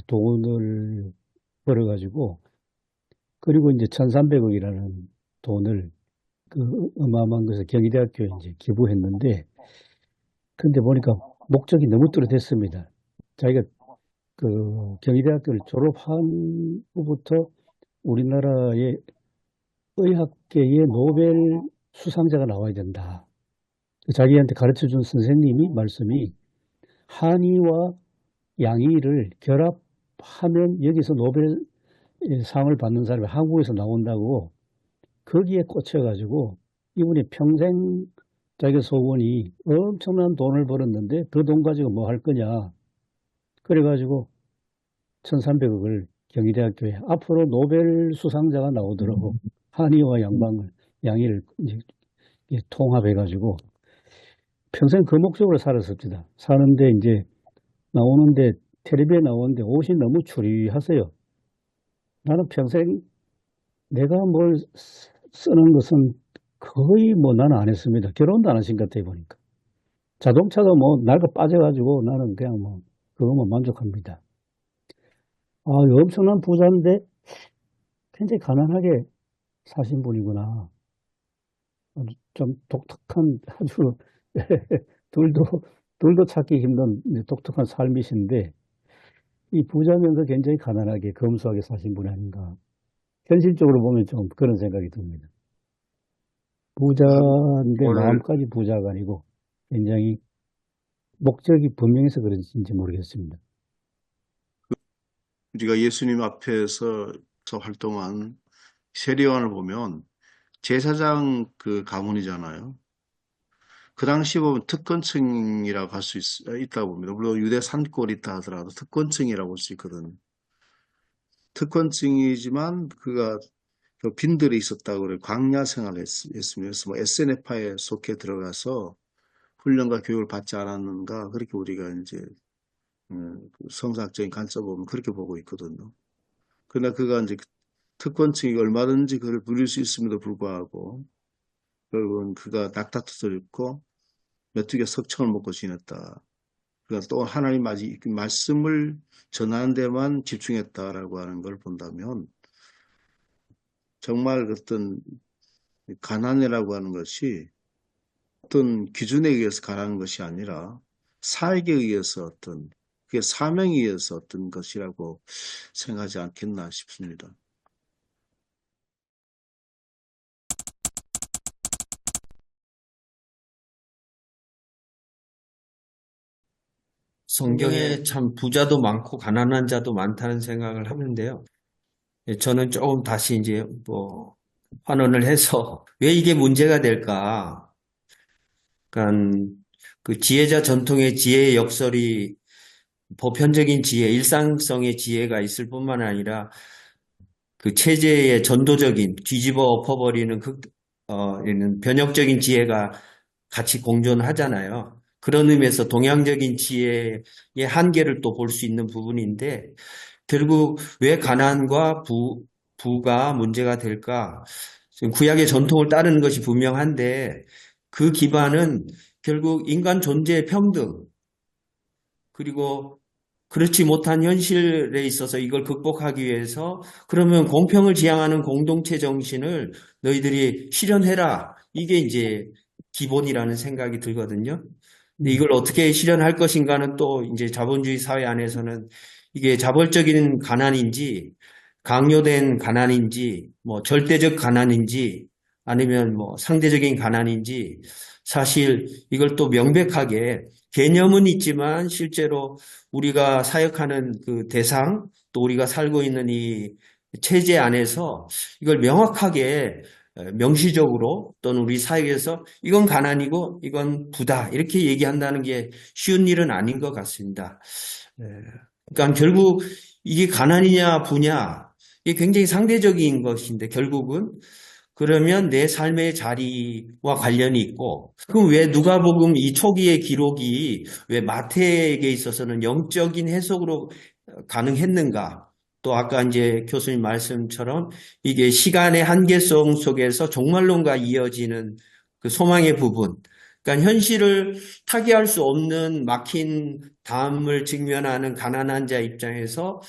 돈을 벌어가지고 그리고 이제 1,300억이라는 돈을 그 어마어마한 것을 경희대학교에 이제 기부했는데 근데 보니까 목적이 너무 뚜렷했습니다. 자기가 그 경희대학교를 졸업한 후부터 우리나라의 의학계의 노벨 수상자가 나와야 된다. 자기한테 가르쳐준 선생님이 말씀이 한의와 양의를 결합하면 여기서 노벨 상을 받는 사람이 한국에서 나온다고 거기에 꽂혀가지고 이분이 평생 자기 소원이 엄청난 돈을 벌었는데 그 돈 가지고 뭐 할 거냐. 그래가지고 1,300억을 경희대학교에 앞으로 노벨 수상자가 나오더라고. 한의와 양의를 이제 통합해가지고 평생 그 목적으로 살았습니다. 사는데 이제 나오는데 텔레비에 나오는데 옷이 너무 추리하세요. 나는 평생 내가 뭘 쓰는 것은 거의 뭐 나는 안 했습니다. 결혼도 안 하신 것 같아요, 보니까. 자동차도 뭐 낡아 빠져가지고 나는 그냥 뭐 그거만 만족합니다. 아, 엄청난 부자인데 굉장히 가난하게 사신 분이구나. 아주 좀 독특한 아주 둘도 둘도 찾기 힘든 독특한 삶이신데 이 부자면서 굉장히 가난하게 검소하게 사신 분이 아닌가. 현실적으로 보면 좀 그런 생각이 듭니다. 부자인데 오늘 마음까지 부자가 아니고 굉장히 목적이 분명해서 그런지 모르겠습니다. 우리가 예수님 앞에서 활동한 세례요한을 보면 제사장 그 가문이잖아요. 그 당시 보면 특권층이라고 할 수 있다고 봅니다. 물론 유대 산골이 있다 하더라도 특권층이라고 볼 수 있거든. 특권층이지만 그가 그 빈들이 있었다고 그래. 광야 생활을 했습니다. 그래서 뭐 SNF파에 속해 들어가서 훈련과 교육을 받지 않았는가. 그렇게 우리가 이제 그 성사학적인 관점을 보면 그렇게 보고 있거든요. 그러나 그가 이제 특권층이 얼마든지 그를 누릴 수 있음에도 불구하고 결국은 그가 낙타뜻을 입고 메뚜기가 석청을 먹고 지냈다. 그가 또 하나님 말씀을 전하는 데만 집중했다라고 하는 걸 본다면 정말 어떤 가난이라고 하는 것이 어떤 기준에 의해서 가난한 것이 아니라 사역에 의해서 어떤 그게 사명에 의해서 어떤 것이라고 생각하지 않겠나 싶습니다. 성경에 참 부자도 많고 가난한 자도 많다는 생각을 하는데요. 저는 조금 다시 이제 뭐 환원을 해서 왜 이게 문제가 될까? 그러니까 그 지혜자 전통의 지혜의 역설이 보편적인 지혜, 일상성의 지혜가 있을 뿐만 아니라 그 체제의 전도적인 뒤집어 엎어버리는 이런 변혁적인 지혜가 같이 공존하잖아요. 그런 의미에서 동양적인 지혜의 한계를 또 볼 수 있는 부분인데 결국 왜 가난과 부가 문제가 될까? 지금 구약의 전통을 따르는 것이 분명한데 그 기반은 결국 인간 존재의 평등 그리고 그렇지 못한 현실에 있어서 이걸 극복하기 위해서 그러면 공평을 지향하는 공동체 정신을 너희들이 실현해라. 이게 이제 기본이라는 생각이 들거든요. 근데 이걸 어떻게 실현할 것인가는 또 이제 자본주의 사회 안에서는 이게 자발적인 가난인지 강요된 가난인지 뭐 절대적 가난인지 아니면 뭐 상대적인 가난인지 사실 이걸 또 명백하게 개념은 있지만 실제로 우리가 사역하는 그 대상 또 우리가 살고 있는 이 체제 안에서 이걸 명확하게 명시적으로 또는 우리 사회에서 이건 가난이고 이건 부다 이렇게 얘기한다는 게 쉬운 일은 아닌 것 같습니다. 그러니까 결국 이게 가난이냐 부냐 이게 굉장히 상대적인 것인데 결국은 그러면 내 삶의 자리와 관련이 있고, 그럼 왜 누가복음 이 초기의 기록이 왜 마태에게 있어서는 영적인 해석으로 가능했는가? 또 아까 이제 교수님 말씀처럼 이게 시간의 한계성 속에서 종말론과 이어지는 그 소망의 부분. 그러니까 현실을 타개할 수 없는 막힌 담을 직면하는 가난한 자 입장에서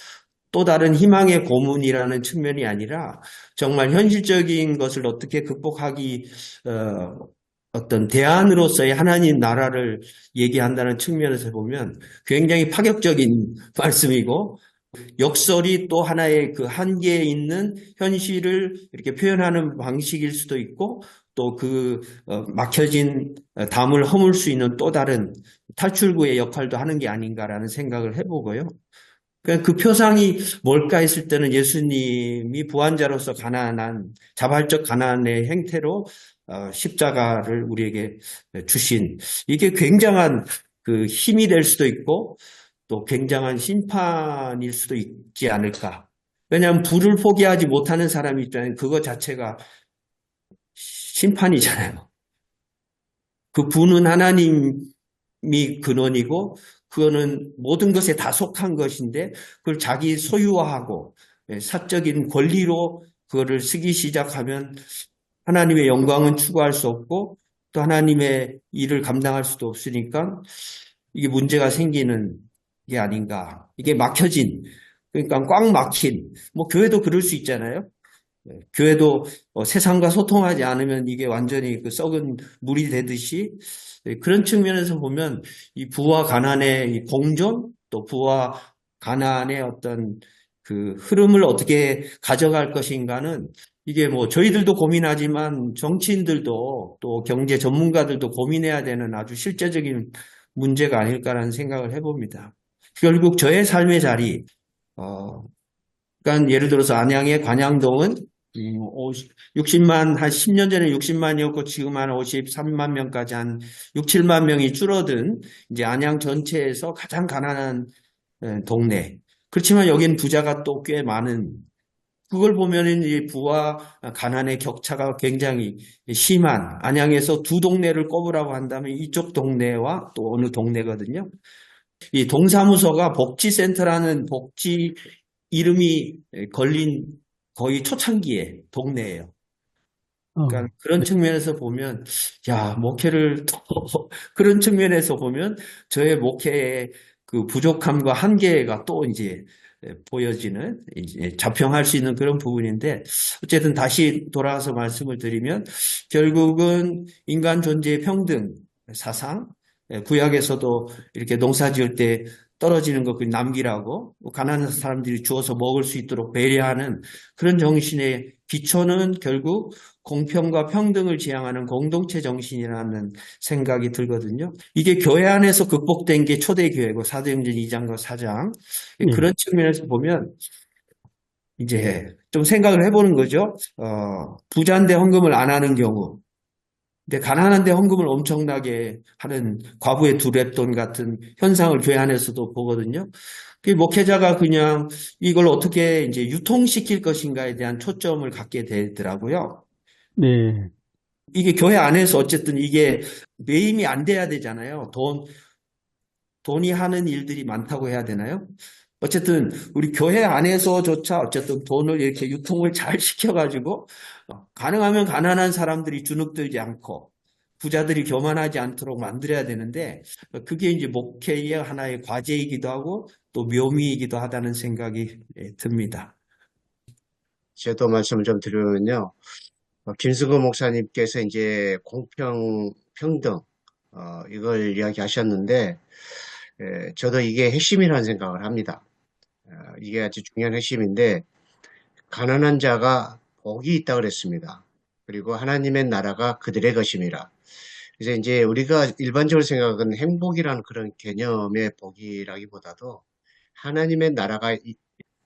또 다른 희망의 고문이라는 측면이 아니라 정말 현실적인 것을 어떻게 극복하기 어떤 대안으로서의 하나님 나라를 얘기한다는 측면에서 보면 굉장히 파격적인 말씀이고 역설이 또 하나의 그 한계에 있는 현실을 이렇게 표현하는 방식일 수도 있고 또 그 막혀진 담을 허물 수 있는 또 다른 탈출구의 역할도 하는 게 아닌가라는 생각을 해보고요. 그러니까 그 표상이 뭘까 했을 때는 예수님이 부활자로서 가난한 자발적 가난의 행태로 십자가를 우리에게 주신 이게 굉장한 그 힘이 될 수도 있고 또 굉장한 심판일 수도 있지 않을까. 왜냐하면 불을 포기하지 못하는 사람 입장엔 그거 자체가 심판이잖아요. 그 분은 하나님이 근원이고 그거는 모든 것에 다 속한 것인데 그걸 자기 소유화하고 사적인 권리로 그거를 쓰기 시작하면 하나님의 영광은 추구할 수 없고 또 하나님의 일을 감당할 수도 없으니까 이게 문제가 생기는 게 아닌가. 이게 막혀진, 그러니까 꽉 막힌, 뭐 교회도 그럴 수 있잖아요. 교회도 세상과 소통하지 않으면 이게 완전히 그 썩은 물이 되듯이 그런 측면에서 보면 이 부와 가난의 이 공존 또 부와 가난의 어떤 그 흐름을 어떻게 가져갈 것인가는 이게 뭐 저희들도 고민하지만 정치인들도 또 경제 전문가들도 고민해야 되는 아주 실제적인 문제가 아닐까라는 생각을 해봅니다. 결국 저의 삶의 자리, 그러니까 예를 들어서 안양의 관양동은 60만, 한 10년 전에 60만이었고 지금 한 53만 명까지 한 6, 7만 명이 줄어든 이제 안양 전체에서 가장 가난한 동네. 그렇지만 여기는 부자가 또 꽤 많은 그걸 보면은 이 부와 가난의 격차가 굉장히 심한 안양에서 두 동네를 꼽으라고 한다면 이쪽 동네와 또 어느 동네거든요. 이 동사무소가 복지센터라는 복지 이름이 걸린 거의 초창기의 동네예요. 그러니까 그런 측면에서 보면, 야, 목회를, 그런 측면에서 보면 저의 목회의 그 부족함과 한계가 또 이제 보여지는, 이제 자평할 수 있는 그런 부분인데, 어쨌든 다시 돌아와서 말씀을 드리면, 결국은 인간 존재의 평등 사상, 구약에서도 이렇게 농사 지을 때 떨어지는 거 그 남기라고 가난한 사람들이 주워서 먹을 수 있도록 배려하는 그런 정신의 기초는 결국 공평과 평등을 지향하는 공동체 정신이라는 생각이 들거든요. 이게 교회 안에서 극복된 게 초대교회고 사도행전 2장과 4장 그런 측면에서 보면 이제 좀 생각을 해보는 거죠. 부자인데 헌금을 안 하는 경우 근데 가난한데 헌금을 엄청나게 하는 과부의 두랩돈 같은 현상을 교회 안에서도 보거든요. 그 목회자가 그냥 이걸 어떻게 이제 유통시킬 것인가에 대한 초점을 갖게 되더라고요. 네. 이게 교회 안에서 어쨌든 이게 매임이 안 돼야 되잖아요. 돈이 하는 일들이 많다고 해야 되나요? 어쨌든 우리 교회 안에서조차 어쨌든 돈을 이렇게 유통을 잘 시켜가지고 가능하면 가난한 사람들이 주눅들지 않고 부자들이 교만하지 않도록 만들어야 되는데 그게 이제 목회의 하나의 과제이기도 하고 또 묘미이기도 하다는 생각이 듭니다. 저도 말씀을 좀 드리면요. 김승건 목사님께서 이제 공평, 평등, 이걸 이야기하셨는데, 저도 이게 핵심이라는 생각을 합니다. 이게 아주 중요한 핵심인데, 가난한 자가 복이 있다 그랬습니다. 그리고 하나님의 나라가 그들의 것임이라. 그래서 이제 우리가 일반적으로 생각하는 행복이라는 그런 개념의 복이라기보다도 하나님의 나라가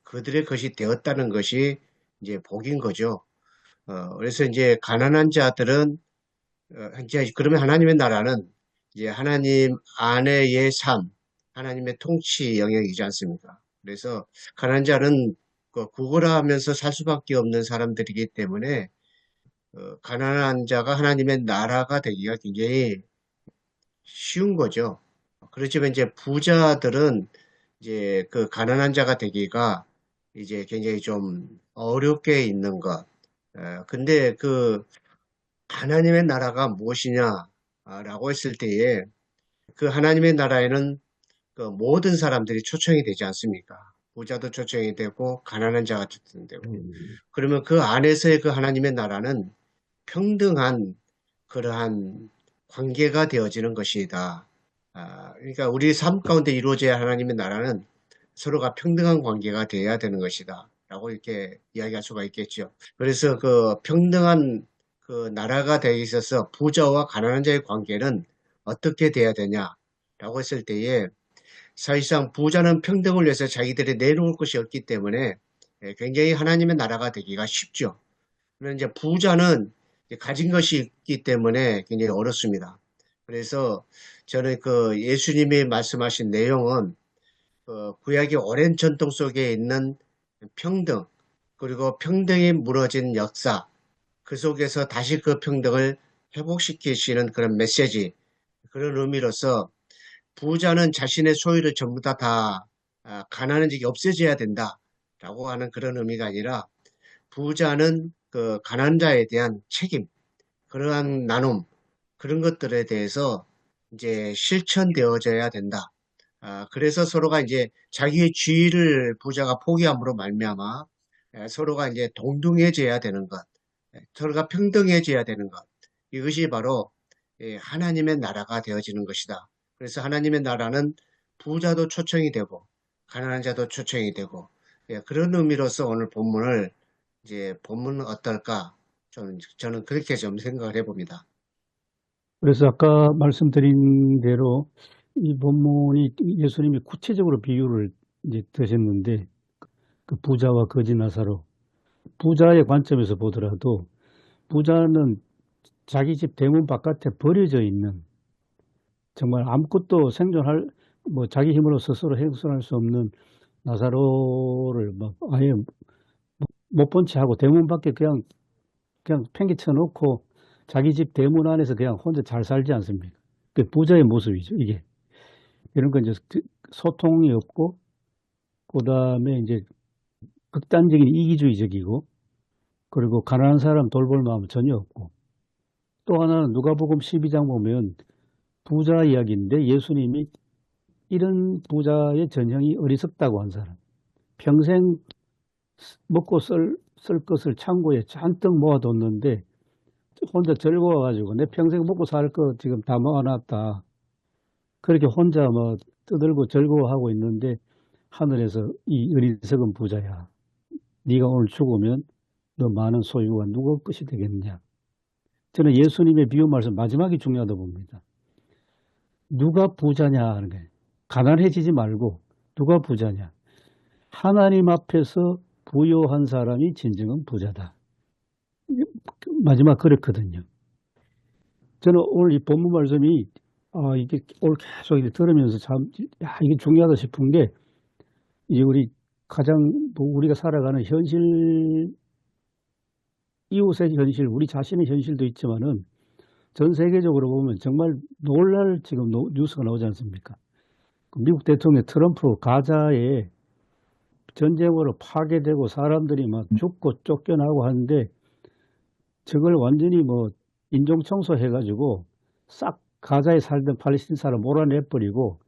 그들의 것이 되었다는 것이 이제 복인 거죠. 그래서 이제 가난한 자들은 이제 그러면 하나님의 나라는 이제 하나님 안에의 삶, 하나님의 통치 영역이지 않습니까? 그래서 가난한 자는 구걸하면서 살 수밖에 없는 사람들이기 때문에 가난한 자가 하나님의 나라가 되기가 굉장히 쉬운 거죠. 그렇지만 이제 부자들은 이제 그 가난한 자가 되기가 이제 굉장히 좀 어렵게 있는 것. 근데 그 하나님의 나라가 무엇이냐라고 했을 때에 그 하나님의 나라에는 그 모든 사람들이 초청이 되지 않습니까? 부자도 초청이 되고 가난한 자가 초청이 되고 그러면 그 안에서의 그 하나님의 나라는 평등한 그러한 관계가 되어지는 것이다. 그러니까 우리 삶 가운데 이루어져야 하나님의 나라는 서로가 평등한 관계가 되어야 되는 것이다. 라고 이렇게 이야기할 수가 있겠죠. 그래서 그 평등한 그 나라가 되어 있어서 부자와 가난한 자의 관계는 어떻게 돼야 되냐라고 했을 때에 사실상 부자는 평등을 위해서 자기들이 내놓을 것이 없기 때문에 굉장히 하나님의 나라가 되기가 쉽죠. 그런데 이제 부자는 가진 것이 있기 때문에 굉장히 어렵습니다. 그래서 저는 그 예수님이 말씀하신 내용은 구약의 오랜 전통 속에 있는 평등, 그리고 평등이 무너진 역사, 그 속에서 다시 그 평등을 회복시키시는 그런 메시지, 그런 의미로서 부자는 자신의 소유를 전부 다 가난한 적이 없어져야 된다라고 하는 그런 의미가 아니라 부자는 그 가난자에 대한 책임, 그러한 나눔, 그런 것들에 대해서 이제 실천되어져야 된다. 그래서 서로가 이제 자기의 지위를 부자가 포기함으로 말미암아 서로가 이제 동등해져야 되는 것, 서로가 평등해져야 되는 것. 이것이 바로 하나님의 나라가 되어지는 것이다. 그래서 하나님의 나라는 부자도 초청이 되고 가난한 자도 초청이 되고 그런 의미로서 오늘 본문을 이제 본문은 어떨까? 저는 그렇게 좀 생각을 해봅니다. 그래서 아까 말씀드린 대로 이 본문이 예수님이 구체적으로 비유를 이제 드셨는데 그 부자와 거지 나사로 부자의 관점에서 보더라도 부자는 자기 집 대문 바깥에 버려져 있는 정말 아무것도 생존할 뭐 자기 힘으로 스스로 행선할 수 없는 나사로를 막 아예 못 본 채 하고 대문 밖에 그냥 팽개쳐 놓고 자기 집 대문 안에서 그냥 혼자 잘 살지 않습니까? 그 부자의 모습이죠, 이게. 이런 건 이제 소통이 없고, 그 다음에 이제 극단적인 이기주의적이고, 그리고 가난한 사람 돌볼 마음은 전혀 없고, 또 하나는 누가복음 12장 보면 부자 이야기인데 예수님이 이런 부자의 전형이 어리석다고 한 사람. 평생 먹고 쓸 것을 창고에 잔뜩 모아뒀는데 혼자 즐거워가지고 내 평생 먹고 살 거 지금 다 모아놨다. 그렇게 혼자 뭐 떠들고 즐거워하고 있는데 하늘에서 이 어리석은 부자야. 네가 오늘 죽으면 너 많은 소유가 누구 것이 되겠느냐. 저는 예수님의 비유 말씀 마지막이 중요하다고 봅니다. 누가 부자냐 하는 거예요. 가난해지지 말고 누가 부자냐. 하나님 앞에서 부요한 사람이 진정한 부자다. 마지막 그렇거든요. 저는 오늘 이 본문 말씀이 이게 오늘 계속 이렇게 들으면서 참 이게 중요하다 싶은 게 이제 우리 가장 뭐 우리가 살아가는 현실, 이웃의 현실, 우리 자신의 현실도 있지만은 전 세계적으로 보면 정말 놀랄 지금 뉴스가 나오지 않습니까? 미국 대통령 트럼프 가자에 전쟁으로 파괴되고 사람들이 막 죽고 쫓겨나고 하는데 저걸 완전히 뭐 인종청소 해가지고 싹 가자에 살던 팔레스틴 사람 몰아내버리고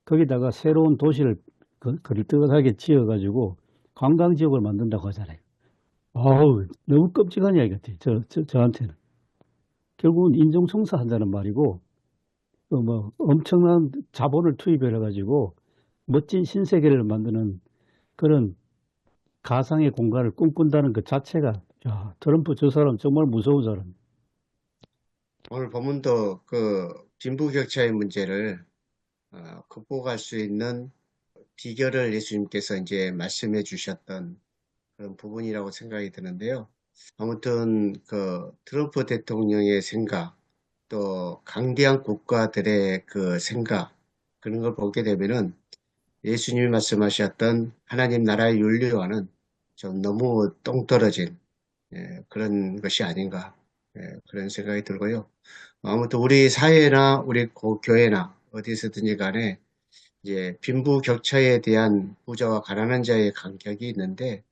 거기다가 새로운 도시를 그럴듯하게 지어가지고 관광지역을 만든다고 하잖아요. 아우, 너무 끔찍한 이야기 같아요. 저한테는. 결국은 인종청소 한다는 말이고, 뭐 엄청난 자본을 투입해가지고 멋진 신세계를 만드는 그런 가상의 공간을 꿈꾼다는 것 자체가, 야, 트럼프 저 사람 정말 무서운 사람. 오늘 본문도 그 빈부격차의 문제를 극복할 수 있는 비결을 예수님께서 이제 말씀해 주셨던 그런 부분이라고 생각이 드는데요. 아무튼 그 트럼프 대통령의 생각, 또 강대한 국가들의 그 생각, 그런 걸 보게 되면은 예수님이 말씀하셨던 하나님 나라의 윤리와는 좀 너무 동떨어진 그런 것이 아닌가. 그런 생각이 들고요. 아무튼 우리 사회나 우리 교회나 어디서든지 간에 이제 빈부격차에 대한 부자와 가난한 자의 간격이 있는데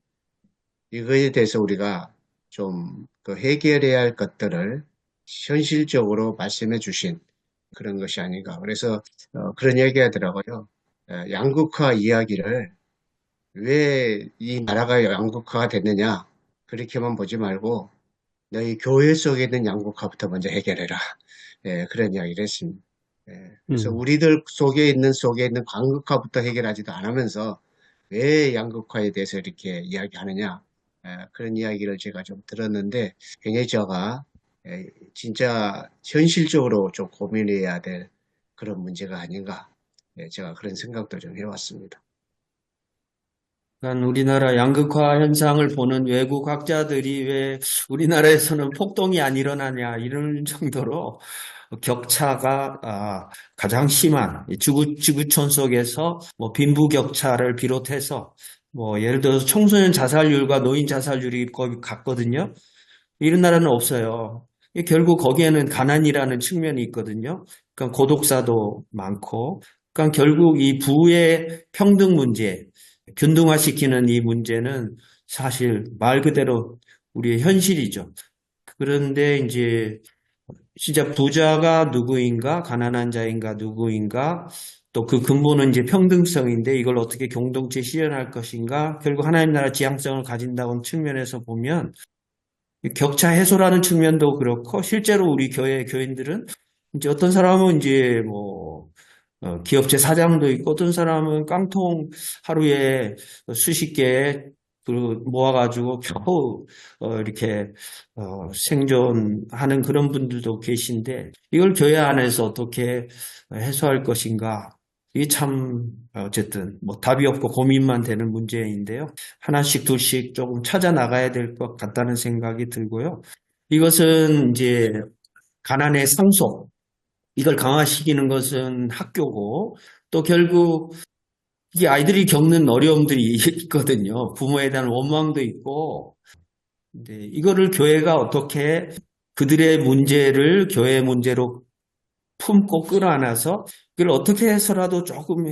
이거에 대해서 우리가 좀 그 해결해야 할 것들을 현실적으로 말씀해 주신 그런 것이 아닌가. 그래서 그런 얘기 하더라고요. 양극화 이야기를 왜 이 나라가 양극화가 됐느냐 그렇게만 보지 말고 너희 교회 속에 있는 양극화부터 먼저 해결해라. 그런 이야기를 했습니다. 그래서 우리들 속에 있는 양극화부터 해결하지도 않으면서 왜 양극화에 대해서 이렇게 이야기하느냐. 그런 이야기를 제가 좀 들었는데 굉장히 제가 진짜 현실적으로 좀 고민해야 될 그런 문제가 아닌가. 제가 그런 생각도 좀 해왔습니다. 그러니까 우리나라 양극화 현상을 보는 외국 학자들이 왜 우리나라에서는 폭동이 안 일어나냐 이런 정도로 격차가 가장 심한 지구촌 속에서 뭐 빈부격차를 비롯해서 뭐 예를 들어서 청소년 자살률과 노인 자살률이 거의 같거든요. 이런 나라는 없어요. 결국 거기에는 가난이라는 측면이 있거든요. 그러니까 고독사도 많고, 그러니까 결국 이 부의 평등 문제, 균등화시키는 이 문제는 사실 말 그대로 우리의 현실이죠. 그런데 이제 진짜 부자가 누구인가, 가난한 자인가 누구인가, 또 그 근본은 이제 평등성인데 이걸 어떻게 공동체 실현할 것인가, 결국 하나님 나라 지향성을 가진다는 측면에서 보면 격차 해소라는 측면도 그렇고, 실제로 우리 교인들은 이제 어떤 사람은 이제 뭐 기업체 사장도 있고, 어떤 사람은 깡통 하루에 수십 개 모아가지고 겨우 이렇게 생존하는 그런 분들도 계신데, 이걸 교회 안에서 어떻게 해소할 것인가? 이게 참 어쨌든 뭐 답이 없고 고민만 되는 문제인데요. 하나씩 둘씩 조금 찾아 나가야 될 것 같다는 생각이 들고요. 이것은 이제 가난의 상속, 이걸 강화시키는 것은 학교고, 또 결국 이 아이들이 겪는 어려움들이 있거든요. 부모에 대한 원망도 있고, 근데 이거를 교회가 어떻게 그들의 문제를 교회의 문제로 품고 끌어안아서 그걸 어떻게 해서라도 조금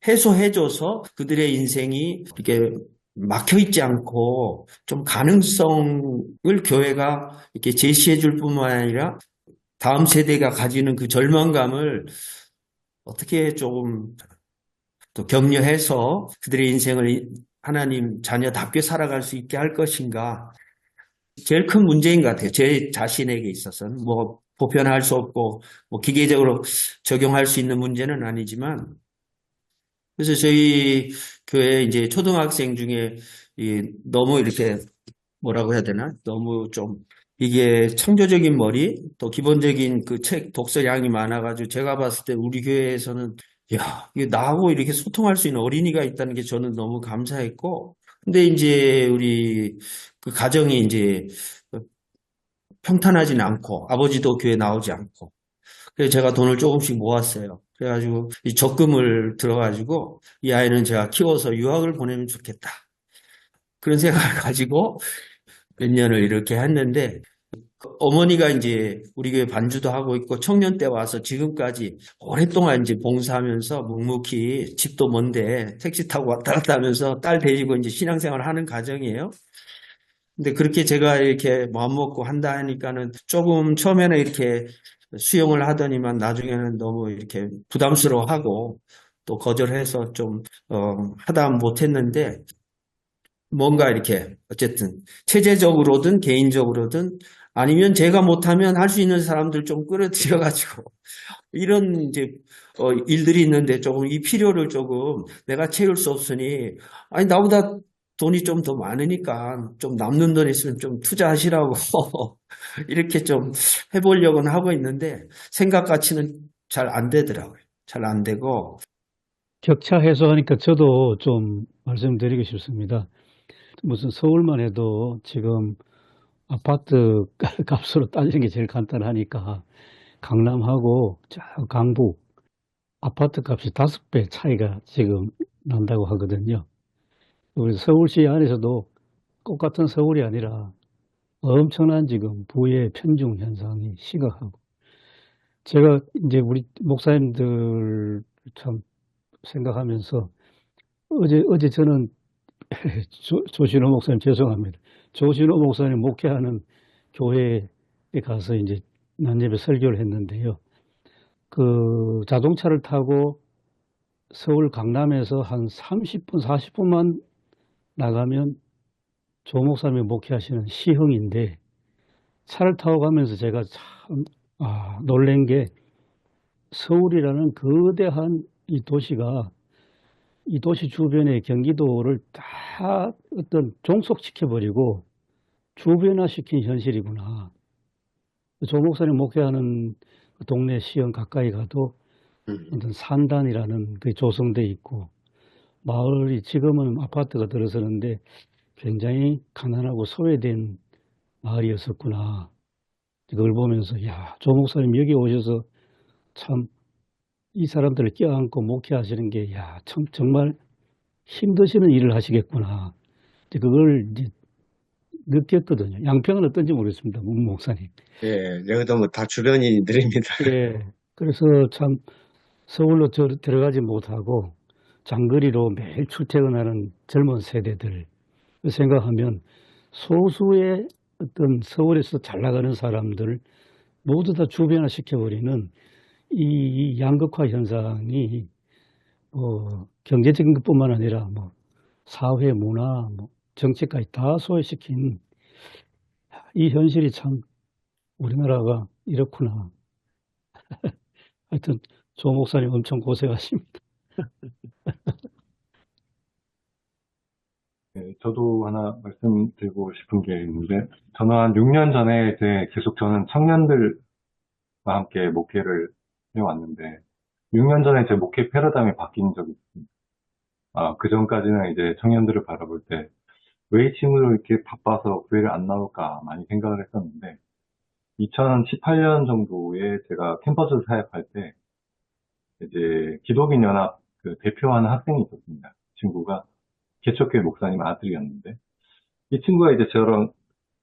해소해줘서 그들의 인생이 이렇게 막혀있지 않고 좀 가능성을 교회가 이렇게 제시해 줄 뿐만 아니라 다음 세대가 가지는 그 절망감을 어떻게 조금 또 격려해서 그들의 인생을 하나님 자녀답게 살아갈 수 있게 할 것인가. 제일 큰 문제인 것 같아요. 제 자신에게 있어서는. 뭐, 보편화할 수 없고, 뭐, 기계적으로 적용할 수 있는 문제는 아니지만, 그래서 저희 교회 이제 초등학생 중에 너무 이렇게 뭐라고 해야 되나? 너무 좀 이게 창조적인 머리, 또 기본적인 그 책 독서량이 많아가지고 제가 봤을 때 우리 교회에서는 야, 이게 나하고 이렇게 소통할 수 있는 어린이가 있다는 게 저는 너무 감사했고, 근데 이제 우리 그 가정이 이제 평탄하진 않고 아버지도 교회 나오지 않고 그래서 제가 돈을 조금씩 모았어요. 그래가지고 이 적금을 들어가지고 이 아이는 제가 키워서 유학을 보내면 좋겠다. 그런 생각을 가지고 몇 년을 이렇게 했는데 어머니가 이제 우리 교회 반주도 하고 있고 청년 때 와서 지금까지 오랫동안 이제 봉사하면서 묵묵히 집도 먼데 택시 타고 왔다 갔다 하면서 딸 데리고 이제 신앙생활을 하는 가정이에요. 근데 그렇게 제가 이렇게 마음먹고 한다 하니까는 조금 처음에는 이렇게 수용을 하더니만 나중에는 너무 이렇게 부담스러워하고 또 거절해서 좀 하다 못했는데 뭔가 이렇게 어쨌든 체제적으로든 개인적으로든 아니면 제가 못하면 할 수 있는 사람들 좀 끌어들여가지고 이런 이제 일들이 있는데 조금 이 필요를 조금 내가 채울 수 없으니 아니 나보다 돈이 좀 더 많으니까 좀 남는 돈 있으면 좀 투자하시라고 이렇게 좀 해보려고는 하고 있는데 생각같이는 잘 안 되더라고요. 잘 안 되고 격차 해소하니까 저도 좀 말씀드리고 싶습니다. 무슨 서울만 해도 지금 아파트 값으로 따지는 게 제일 간단하니까 강남하고 저 강북 아파트 값이 5배 차이가 지금 난다고 하거든요. 우리 서울시 안에서도 똑같은 서울이 아니라 엄청난 지금 부의 편중 현상이 심각하고, 제가 이제 우리 목사님들 참 생각하면서 어제 저는 조신호 목사님 죄송합니다. 조신호 목사님 목회하는 교회에 가서 이제 난예배 설교를 했는데요. 그 자동차를 타고 서울 강남에서 한 30분, 40분만 나가면 조 목사님이 목회하시는 시흥인데, 차를 타고 가면서 제가 참 놀란 게, 서울이라는 거대한 이 도시가 이 도시 주변의 경기도를 다 어떤 종속시켜버리고 주변화시킨 현실이구나. 조 목사님 목회하는 그 동네 시흥 가까이 가도 어떤 산단이라는 그 조성돼 있고, 마을이 지금은 아파트가 들어서는데 굉장히 가난하고 소외된 마을이었었구나. 그걸 보면서 조 목사님 여기 오셔서 참 이 사람들을 껴안고 목회하시는 게 참 정말 힘드시는 일을 하시겠구나. 그걸 이제 느꼈거든요. 양평은 어떤지 모르겠습니다, 문 목사님. 예, 여기도 뭐 다 주변인들입니다. 예. 그래서 참 서울로 들어가지 못하고 장거리로 매일 출퇴근하는 젊은 세대들 생각하면, 소수의 어떤 서울에서 잘 나가는 사람들 모두 다 주변화 시켜버리는 이 양극화 현상이 경제적인 것뿐만 아니라 사회, 문화, 정치까지 다 소외시킨 이 현실이 참 우리나라가 이렇구나. 하여튼 조 목사님 엄청 고생하십니다. 네, 저도 하나 말씀드리고 싶은 게 있는데, 저는 한 6년 전에 이제 계속 저는 청년들과 함께 목회를 해왔는데, 6년 전에 제 목회 패러다임이 바뀐 적이 있습니다. 그 전까지는 이제 청년들을 바라볼 때, 왜 이 친구들 이렇게 바빠서 교회를 안 나올까 많이 생각을 했었는데, 2018년 정도에 제가 캠퍼스 사역할 때, 이제 기독인 연합 그 대표하는 학생이 있었습니다. 친구가 개척교회 목사님 아들이었는데, 이 친구가 이제 저랑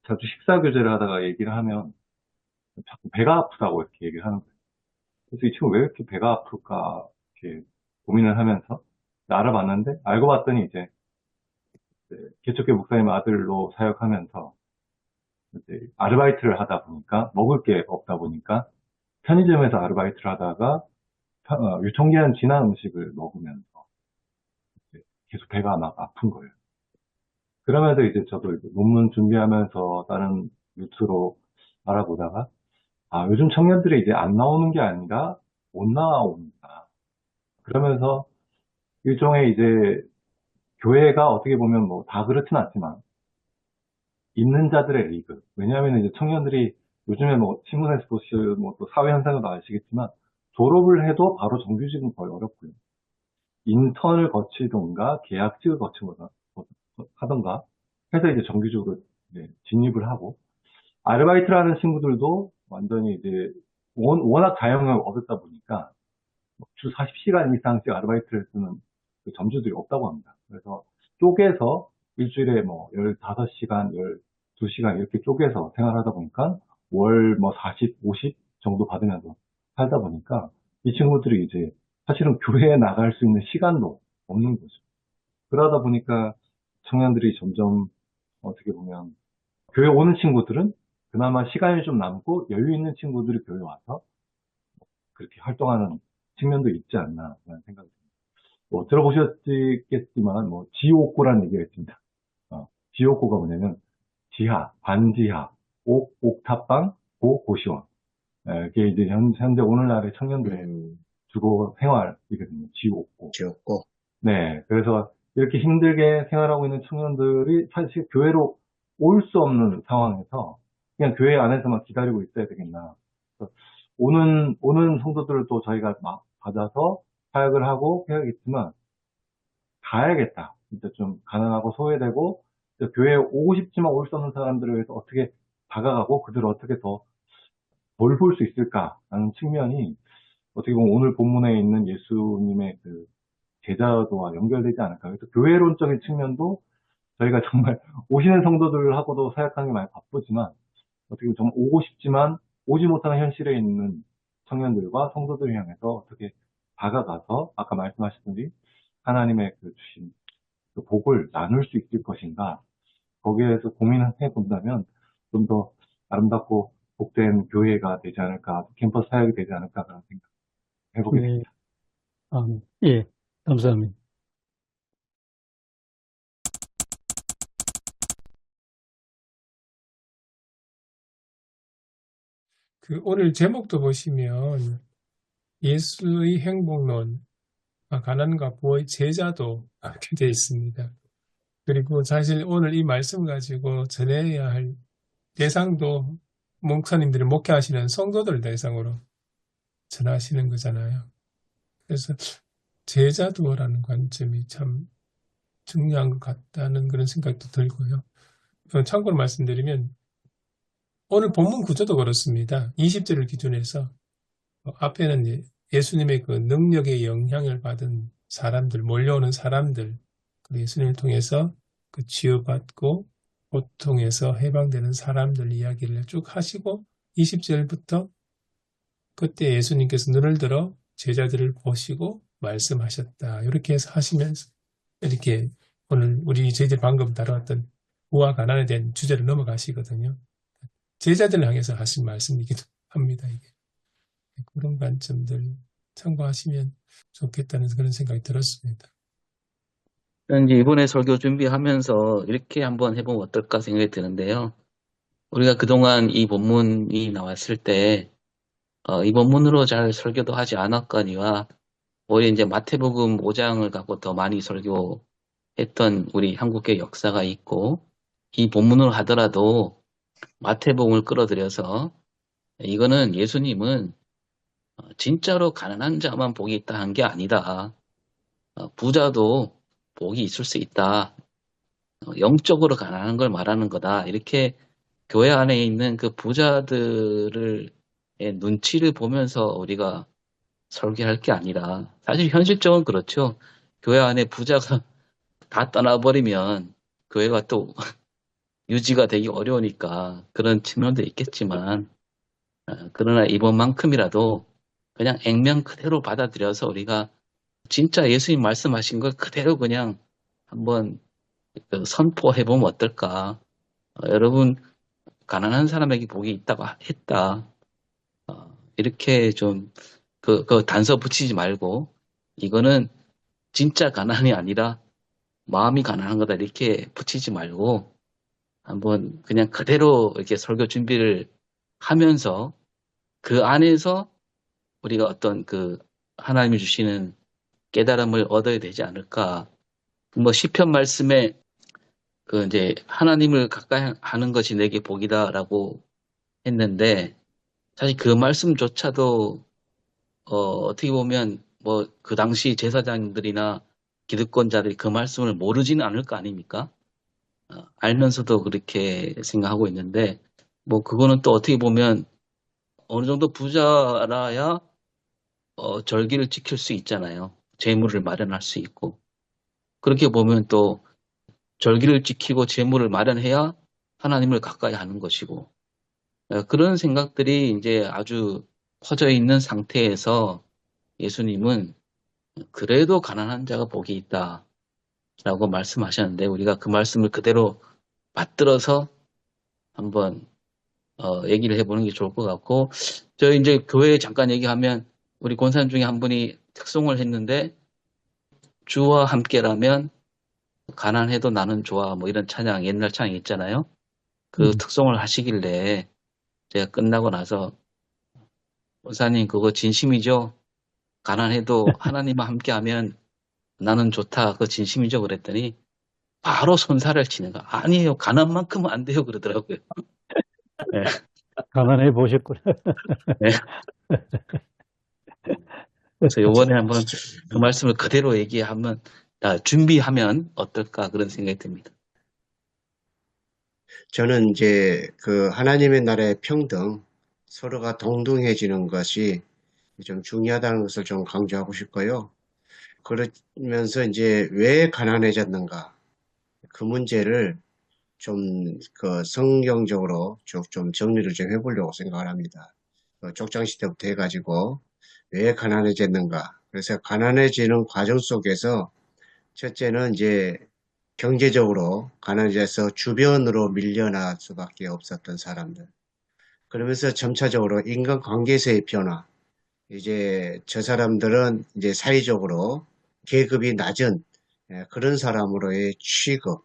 자주 식사 교제를 하다가 얘기를 하면 자꾸 배가 아프다고 이렇게 얘기를 하는 거예요. 그래서 이 친구 왜 이렇게 배가 아플까 이렇게 고민을 하면서 알아봤는데, 알고 봤더니 이제 개척교회 목사님 아들로 사역하면서 이제 아르바이트를 하다 보니까, 먹을 게 없다 보니까 편의점에서 아르바이트를 하다가 유통기한 지난 음식을 먹으면서 계속 배가 막 아픈 거예요. 그러면서 이제 저도 이제 논문 준비하면서 다른 루트로 알아보다가, 요즘 청년들이 이제 안 나오는 게 아니라 못 나옵니다. 그러면서 일종의 이제 교회가 어떻게 보면 뭐 다 그렇진 않지만 있는 자들의 리그. 왜냐하면 이제 청년들이 요즘에 뭐 신문에서 보시고 뭐 또 사회 현상도 아시겠지만, 졸업을 해도 바로 정규직은 거의 어렵고요. 인턴을 거치던가 계약직을 하던가 해서 이제 정규직으로 이제 진입을 하고, 아르바이트를 하는 친구들도 완전히 이제 워낙 자영업을 얻었다 보니까 주 40시간 이상씩 아르바이트를 쓰는 그 점주들이 없다고 합니다. 그래서 쪼개서 일주일에 뭐 15시간, 12시간 이렇게 쪼개서 생활하다 보니까 월 뭐 40, 50 정도 받으면서 살다 보니까 이 친구들이 이제 사실은 교회에 나갈 수 있는 시간도 없는 거죠. 그러다 보니까 청년들이 점점 어떻게 보면, 교회 오는 친구들은 그나마 시간이 좀 남고 여유 있는 친구들이 교회 와서 그렇게 활동하는 측면도 있지 않나 라는 생각이 듭니다. 뭐 들어보셨겠지만 지옥고라는 얘기가 있습니다. 지옥고가 뭐냐면 지하, 반지하, 옥탑방, 고시원. 이게 이제 현재 오늘날의 청년들의 주거 생활이거든요. 지옥고. 지었고. 네, 그래서 이렇게 힘들게 생활하고 있는 청년들이 사실 교회로 올 수 없는 상황에서 그냥 교회 안에서만 기다리고 있어야 되겠나. 그래서 오는 성도들을 또 저희가 막 받아서 사역을 하고 해야겠지만, 가야겠다. 진짜 좀 가난하고 소외되고 교회에 오고 싶지만 올 수 없는 사람들을 위해서 어떻게 다가가고 그들을 어떻게 더 돌볼 수 있을까라는 측면이 어떻게 보면 오늘 본문에 있는 예수님의 그 제자도와 연결되지 않을까. 그래서 교회론적인 측면도 저희가 정말 오시는 성도들하고도 사역하는 게 많이 바쁘지만 어떻게 보면 정말 오고 싶지만 오지 못하는 현실에 있는 청년들과 성도들을 향해서 어떻게 다가가서 아까 말씀하셨듯이 하나님의 그 주신 그 복을 나눌 수 있을 것인가 거기에 대해서 고민해 본다면 좀 더 아름답고 복된 교회가 되지 않을까, 캠퍼스 사역이 되지 않을까 그런 생각 해보게 예, 됩니다. 예, 감사합니다. 그 오늘 제목도 보시면 예수의 행복론, 가난과 부의 제자도 이렇게 되어 있습니다. 그리고 사실 오늘 이 말씀 가지고 전해야 할 대상도 목사님들이 목회하시는 성도들 대상으로 전하시는 거잖아요. 그래서 제자도라는 관점이 참 중요한 것 같다는 그런 생각도 들고요. 참고로 말씀드리면 오늘 본문 구조도 그렇습니다. 20절을 기준해서 앞에는 예수님의 그 능력의 영향을 받은 사람들, 몰려오는 사람들, 그리고 예수님을 통해서 그 치유받고 고통에서 해방되는 사람들 이야기를 쭉 하시고 20절부터 그때 예수님께서 눈을 들어 제자들을 보시고 말씀하셨다. 이렇게 해서 하시면서 이렇게 오늘 저희들이 방금 다루었던 부와 가난에 대한 주제로 넘어가시거든요. 제자들을 향해서 하신 말씀이기도 합니다. 이게. 그런 관점들 참고하시면 좋겠다는 그런 생각이 들었습니다. 이제 이번에 설교 준비하면서 이렇게 한번 해보면 어떨까 생각이 드는데요. 우리가 그동안 이 본문이 나왔을 때, 이 본문으로 잘 설교도 하지 않았거니와, 오히려 이제 마태복음 5장을 갖고 더 많이 설교했던 우리 한국의 역사가 있고, 이 본문으로 하더라도 마태복음을 끌어들여서, 이거는 예수님은 진짜로 가난한 자만 복이 있다 한 게 아니다. 부자도 복이 있을 수 있다. 영적으로 가난한 걸 말하는 거다. 이렇게 교회 안에 있는 그 부자들의 눈치를 보면서 우리가 설계할 게 아니라 사실 현실적으로 그렇죠. 교회 안에 부자가 다 떠나버리면 교회가 또 유지가 되기 어려우니까 그런 측면도 있겠지만 그러나 이번만큼이라도 그냥 액면 그대로 받아들여서 우리가 진짜 예수님 말씀하신 걸 그대로 그냥 한번 선포해보면 어떨까. 여러분 가난한 사람에게 복이 있다고 했다. 이렇게 좀 그 단서 붙이지 말고 이거는 진짜 가난이 아니라 마음이 가난한 거다 이렇게 붙이지 말고 한번 그냥 그대로 이렇게 설교 준비를 하면서 그 안에서 우리가 어떤 그 하나님이 주시는 깨달음을 얻어야 되지 않을까. 뭐 시편 말씀에 그 이제 하나님을 가까이 하는 것이 내게 복이다라고 했는데 사실 그 말씀조차도 어떻게 보면 뭐 그 당시 제사장들이나 기득권자들이 그 말씀을 모르지는 않을 거 아닙니까? 알면서도 그렇게 생각하고 있는데 뭐 그거는 또 어떻게 보면 어느 정도 부자라야 절기를 지킬 수 있잖아요. 재물을 마련할 수 있고 그렇게 보면 또 절기를 지키고 재물을 마련해야 하나님을 가까이 하는 것이고 그런 생각들이 이제 아주 퍼져 있는 상태에서 예수님은 그래도 가난한 자가 복이 있다라고 말씀하셨는데 우리가 그 말씀을 그대로 받들어서 한번 얘기를 해보는 게 좋을 것 같고 저희 이제 교회 잠깐 얘기하면 우리 권사님 중에 한 분이 특송을 했는데 주와 함께라면 가난해도 나는 좋아 뭐 이런 찬양 옛날 찬양 있잖아요. 그 특송을 하시길래 제가 끝나고 나서 권사님 그거 진심이죠? 가난해도 하나님과 함께하면 나는 좋다. 그거 진심이죠? 그랬더니 바로 손살을 치는 거. 아니에요. 가난만큼은 안 돼요. 그러더라고요. 네. 가난해 보셨구나. 네. 그래서 요번에 한번 그 말씀을 그대로 얘기하면, 준비하면 어떨까 그런 생각이 듭니다. 저는 이제 그 하나님의 나라의 평등, 서로가 동등해지는 것이 좀 중요하다는 것을 좀 강조하고 싶고요. 그러면서 이제 왜 가난해졌는가? 그 문제를 좀 그 성경적으로 쭉 좀 정리를 좀 해보려고 생각을 합니다. 족장시 때부터 해가지고 왜 가난해졌는가. 그래서 가난해지는 과정 속에서 첫째는 이제 경제적으로 가난해져서 주변으로 밀려날 수밖에 없었던 사람들. 그러면서 점차적으로 인간관계에서의 변화. 이제 저 사람들은 이제 사회적으로 계급이 낮은 그런 사람으로의 취급.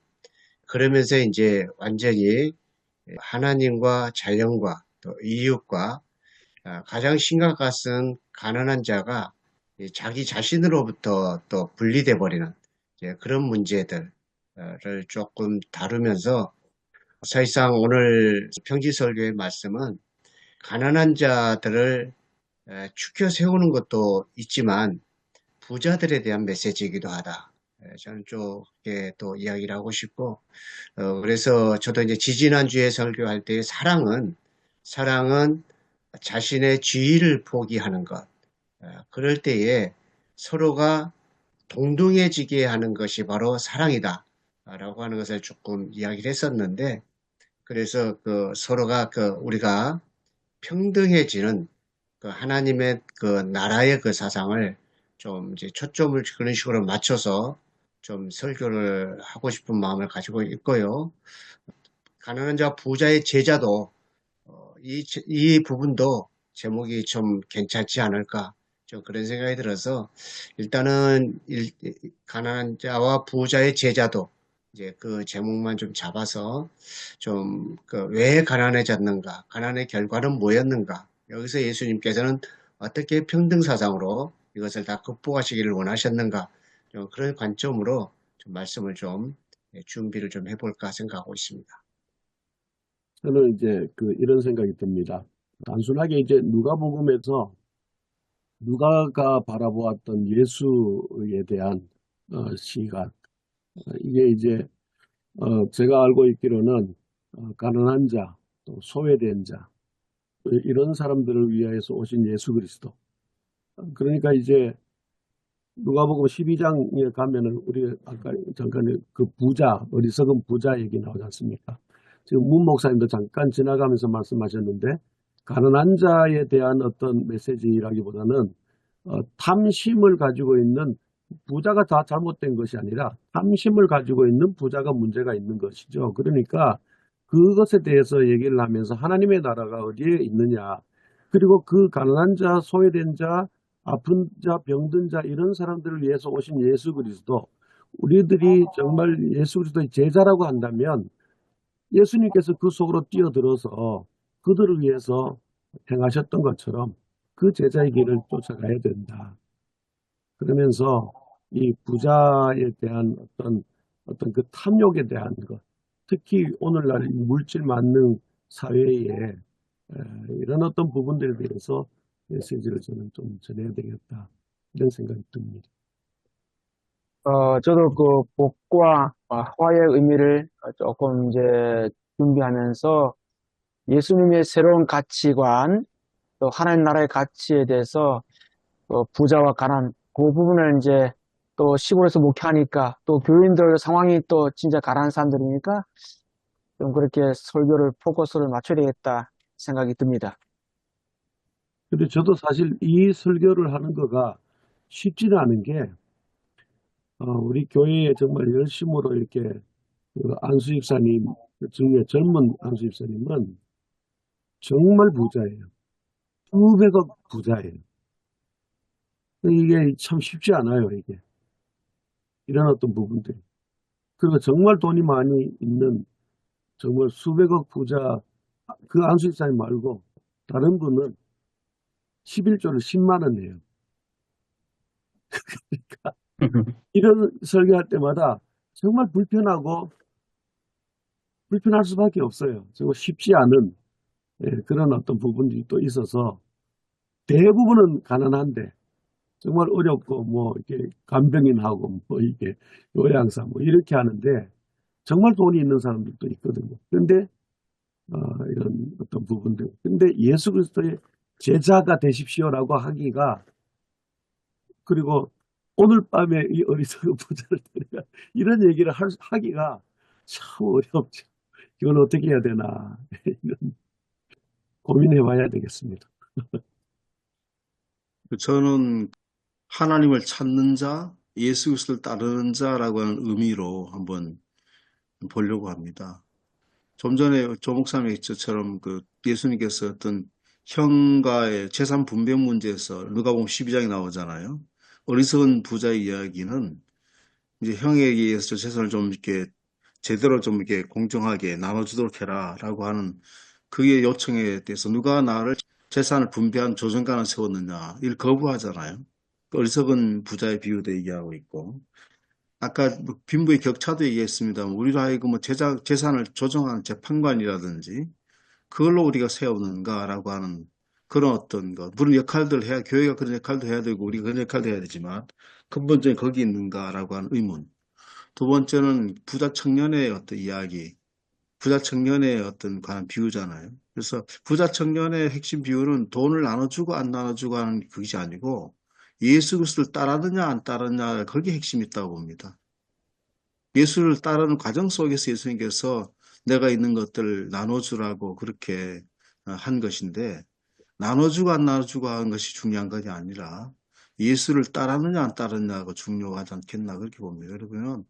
그러면서 이제 완전히 하나님과 자연과 또 이웃과 가장 심각한 것은 가난한 자가 자기 자신으로부터 또 분리돼 버리는 그런 문제들을 조금 다루면서 사실상 오늘 평지설교의 말씀은 가난한 자들을 추켜 세우는 것도 있지만 부자들에 대한 메시지이기도 하다. 저는 쪽에 또 이야기를 하고 싶고, 그래서 저도 이제 지지난주에 설교할 때 사랑은 자신의 지위를 포기하는 것. 그럴 때에 서로가 동등해지게 하는 것이 바로 사랑이다. 라고 하는 것을 조금 이야기를 했었는데, 그래서 그 서로가 우리가 평등해지는 그 하나님의 그 나라의 그 사상을 좀 이제 초점을 그런 식으로 맞춰서 좀 설교를 하고 싶은 마음을 가지고 있고요. 가난한 자 부자의 제자도 이 부분도 제목이 좀 괜찮지 않을까 좀 그런 생각이 들어서 일단은 가난한 자와 부자의 제자도 이제 그 제목만 좀 잡아서 좀 왜 가난해졌는가, 가난의 결과는 뭐였는가, 여기서 예수님께서는 어떻게 평등 사상으로 이것을 다 극복하시기를 원하셨는가, 좀 그런 관점으로 좀 말씀을 좀 준비를 좀 해볼까 생각하고 있습니다. 저는 이제 이런 생각이 듭니다. 단순하게 이제 누가복음에서 누가가 바라보았던 예수에 대한 시각, 이게 이제 제가 알고 있기로는 가난한 자, 또 소외된 자, 이런 사람들을 위하여서 오신 예수 그리스도. 그러니까 이제 누가복음 12장에 가면은 우리 아까 잠깐 그 부자, 어리석은 부자 얘기 나오지 않습니까? 지금 문 목사님도 잠깐 지나가면서 말씀하셨는데 가난한 자에 대한 어떤 메시지라기보다는 탐심을 가지고 있는 부자가 다 잘못된 것이 아니라 탐심을 가지고 있는 부자가 문제가 있는 것이죠. 그러니까 그것에 대해서 얘기를 하면서 하나님의 나라가 어디에 있느냐, 그리고 그 가난한 자, 소외된 자, 아픈 자, 병든 자, 이런 사람들을 위해서 오신 예수 그리스도, 우리들이 정말 예수 그리스도의 제자라고 한다면 예수님께서 그 속으로 뛰어들어서 그들을 위해서 행하셨던 것처럼 그 제자의 길을 쫓아가야 된다. 그러면서 이 부자에 대한 어떤 그 탐욕에 대한 것, 특히 오늘날 이 물질 만능 사회에 이런 어떤 부분들에 대해서 메시지를 저는 좀 전해야 되겠다, 이런 생각이 듭니다. 저도 그 복과 화의 의미를 조금 이제 준비하면서 예수님의 새로운 가치관, 또 하나님 나라의 가치에 대해서 부자와 가난, 그 부분을 이제 또 시골에서 목회하니까 또 교인들 상황이 또 진짜 가난한 사람들이니까 좀 그렇게 설교를 포커스를 맞춰야 되겠다 생각이 듭니다. 근데 저도 사실 이 설교를 하는 거가 쉽지는 않은 게 우리 교회에 정말 열심으로 이렇게 안수 집사님 중에 젊은 안수 집사님은 정말 부자예요. 수백억 부자예요. 이게 참 쉽지 않아요, 이게. 이런 어떤 부분들이. 그리고 정말 돈이 많이 있는 정말 수백억 부자, 그 안수 집사님 말고 다른 분은 11조를 10만 원 해요. 그러니까 이런 설교할 때마다 정말 불편할 수밖에 없어요. 정말 쉽지 않은 그런 어떤 부분들이 또 있어서 대부분은 가난한데 정말 어렵고 뭐 이렇게 간병인하고 뭐 이게 요양사 뭐 이렇게 하는데 정말 돈이 있는 사람들도 있거든요. 그런데 이런 어떤 부분들, 근데 예수 그리스도의 제자가 되십시오라고 하기가, 그리고 오늘 밤에 이 어리석은 부자를 데려가 이런 얘기를 하기가 참 어렵죠. 이건 어떻게 해야 되나. 이런 고민해 봐야 되겠습니다. 저는 하나님을 찾는 자, 예수 그리스도를 따르는 자라고 하는 의미로 한번 보려고 합니다. 좀 전에 조 목사님의 저처럼 그 예수님께서 어떤 형과의 재산 분배 문제에서 누가복음 12장에 나오잖아요. 어리석은 부자의 이야기는 이제 형에 의해서 재산을 좀 이렇게 제대로 좀 이렇게 공정하게 나눠주도록 해라라고 하는 그의 요청에 대해서 누가 나를 재산을 분배한 조정관을 세웠느냐 이를 거부하잖아요. 어리석은 부자의 비유도 얘기하고 있고 아까 뭐 빈부의 격차도 얘기했습니다만 우리로 하여금 뭐 재산을 조정하는 재판관이라든지 그걸로 우리가 세우는가라고 하는 그런 어떤 것 물론 역할들 해야 교회가 그런 역할도 해야 되고 우리가 그런 역할도 해야 되지만 근본적인 거기 있는가라고 하는 의문. 두 번째는 부자 청년의 어떤 이야기, 부자 청년의 어떤 관한 비유잖아요. 그래서 부자 청년의 핵심 비유는 돈을 나눠주고 안 나눠주고 하는 그것이 아니고 예수 그리스도를 따르느냐 안 따르느냐 거기에 핵심이 있다고 봅니다. 예수를 따르는 과정 속에서 예수님께서 내가 있는 것들을 나눠주라고 그렇게 한 것인데 나눠주고 안 나눠주고 하는 것이 중요한 것이 아니라 예수를 따르느냐 안 따르느냐가 중요하지 않겠나 그렇게 봅니다. 그러면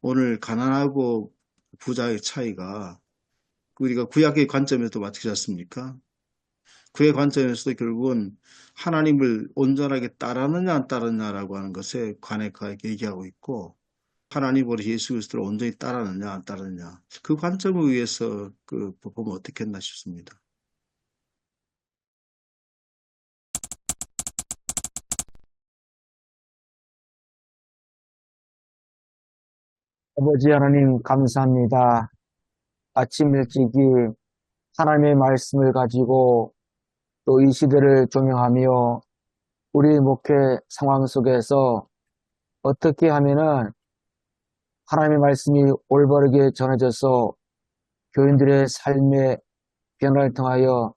오늘 가난하고 부자의 차이가 우리가 구약의 관점에서도 마치지 않습니까? 그의 관점에서도 결국은 하나님을 온전하게 따르느냐 안 따르느냐라고 하는 것에 관해 얘기하고 있고 하나님으로 예수 그리스도를 온전히 따르느냐 안 따르느냐 그 관점에 의해서 보면 어떻겠나 싶습니다. 아버지 하나님 감사합니다. 아침 일찍이 하나님의 말씀을 가지고 또 이 시대를 조명하며 우리 목회 상황 속에서 어떻게 하면은 하나님의 말씀이 올바르게 전해져서 교인들의 삶의 변화를 통하여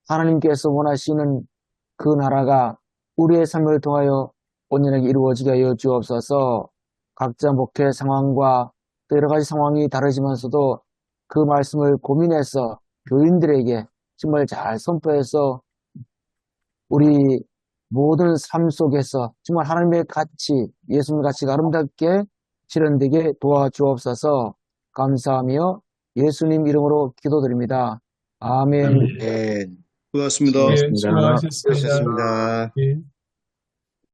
하나님께서 원하시는 그 나라가 우리의 삶을 통하여 온전하게 이루어지게 하여 주옵소서. 각자 목회 상황과 또 여러 가지 상황이 다르지만서도 그 말씀을 고민해서 교인들에게 정말 잘 선포해서 우리 모든 삶 속에서 정말 하나님의 가치, 예수님의 가치가 아름답게 실현되게 도와주옵소서. 감사하며 예수님 이름으로 기도드립니다. 아멘. 네, 고맙습니다. 예, 수고하셨습니다. 수고하셨습니다. 수고하셨습니다. 예.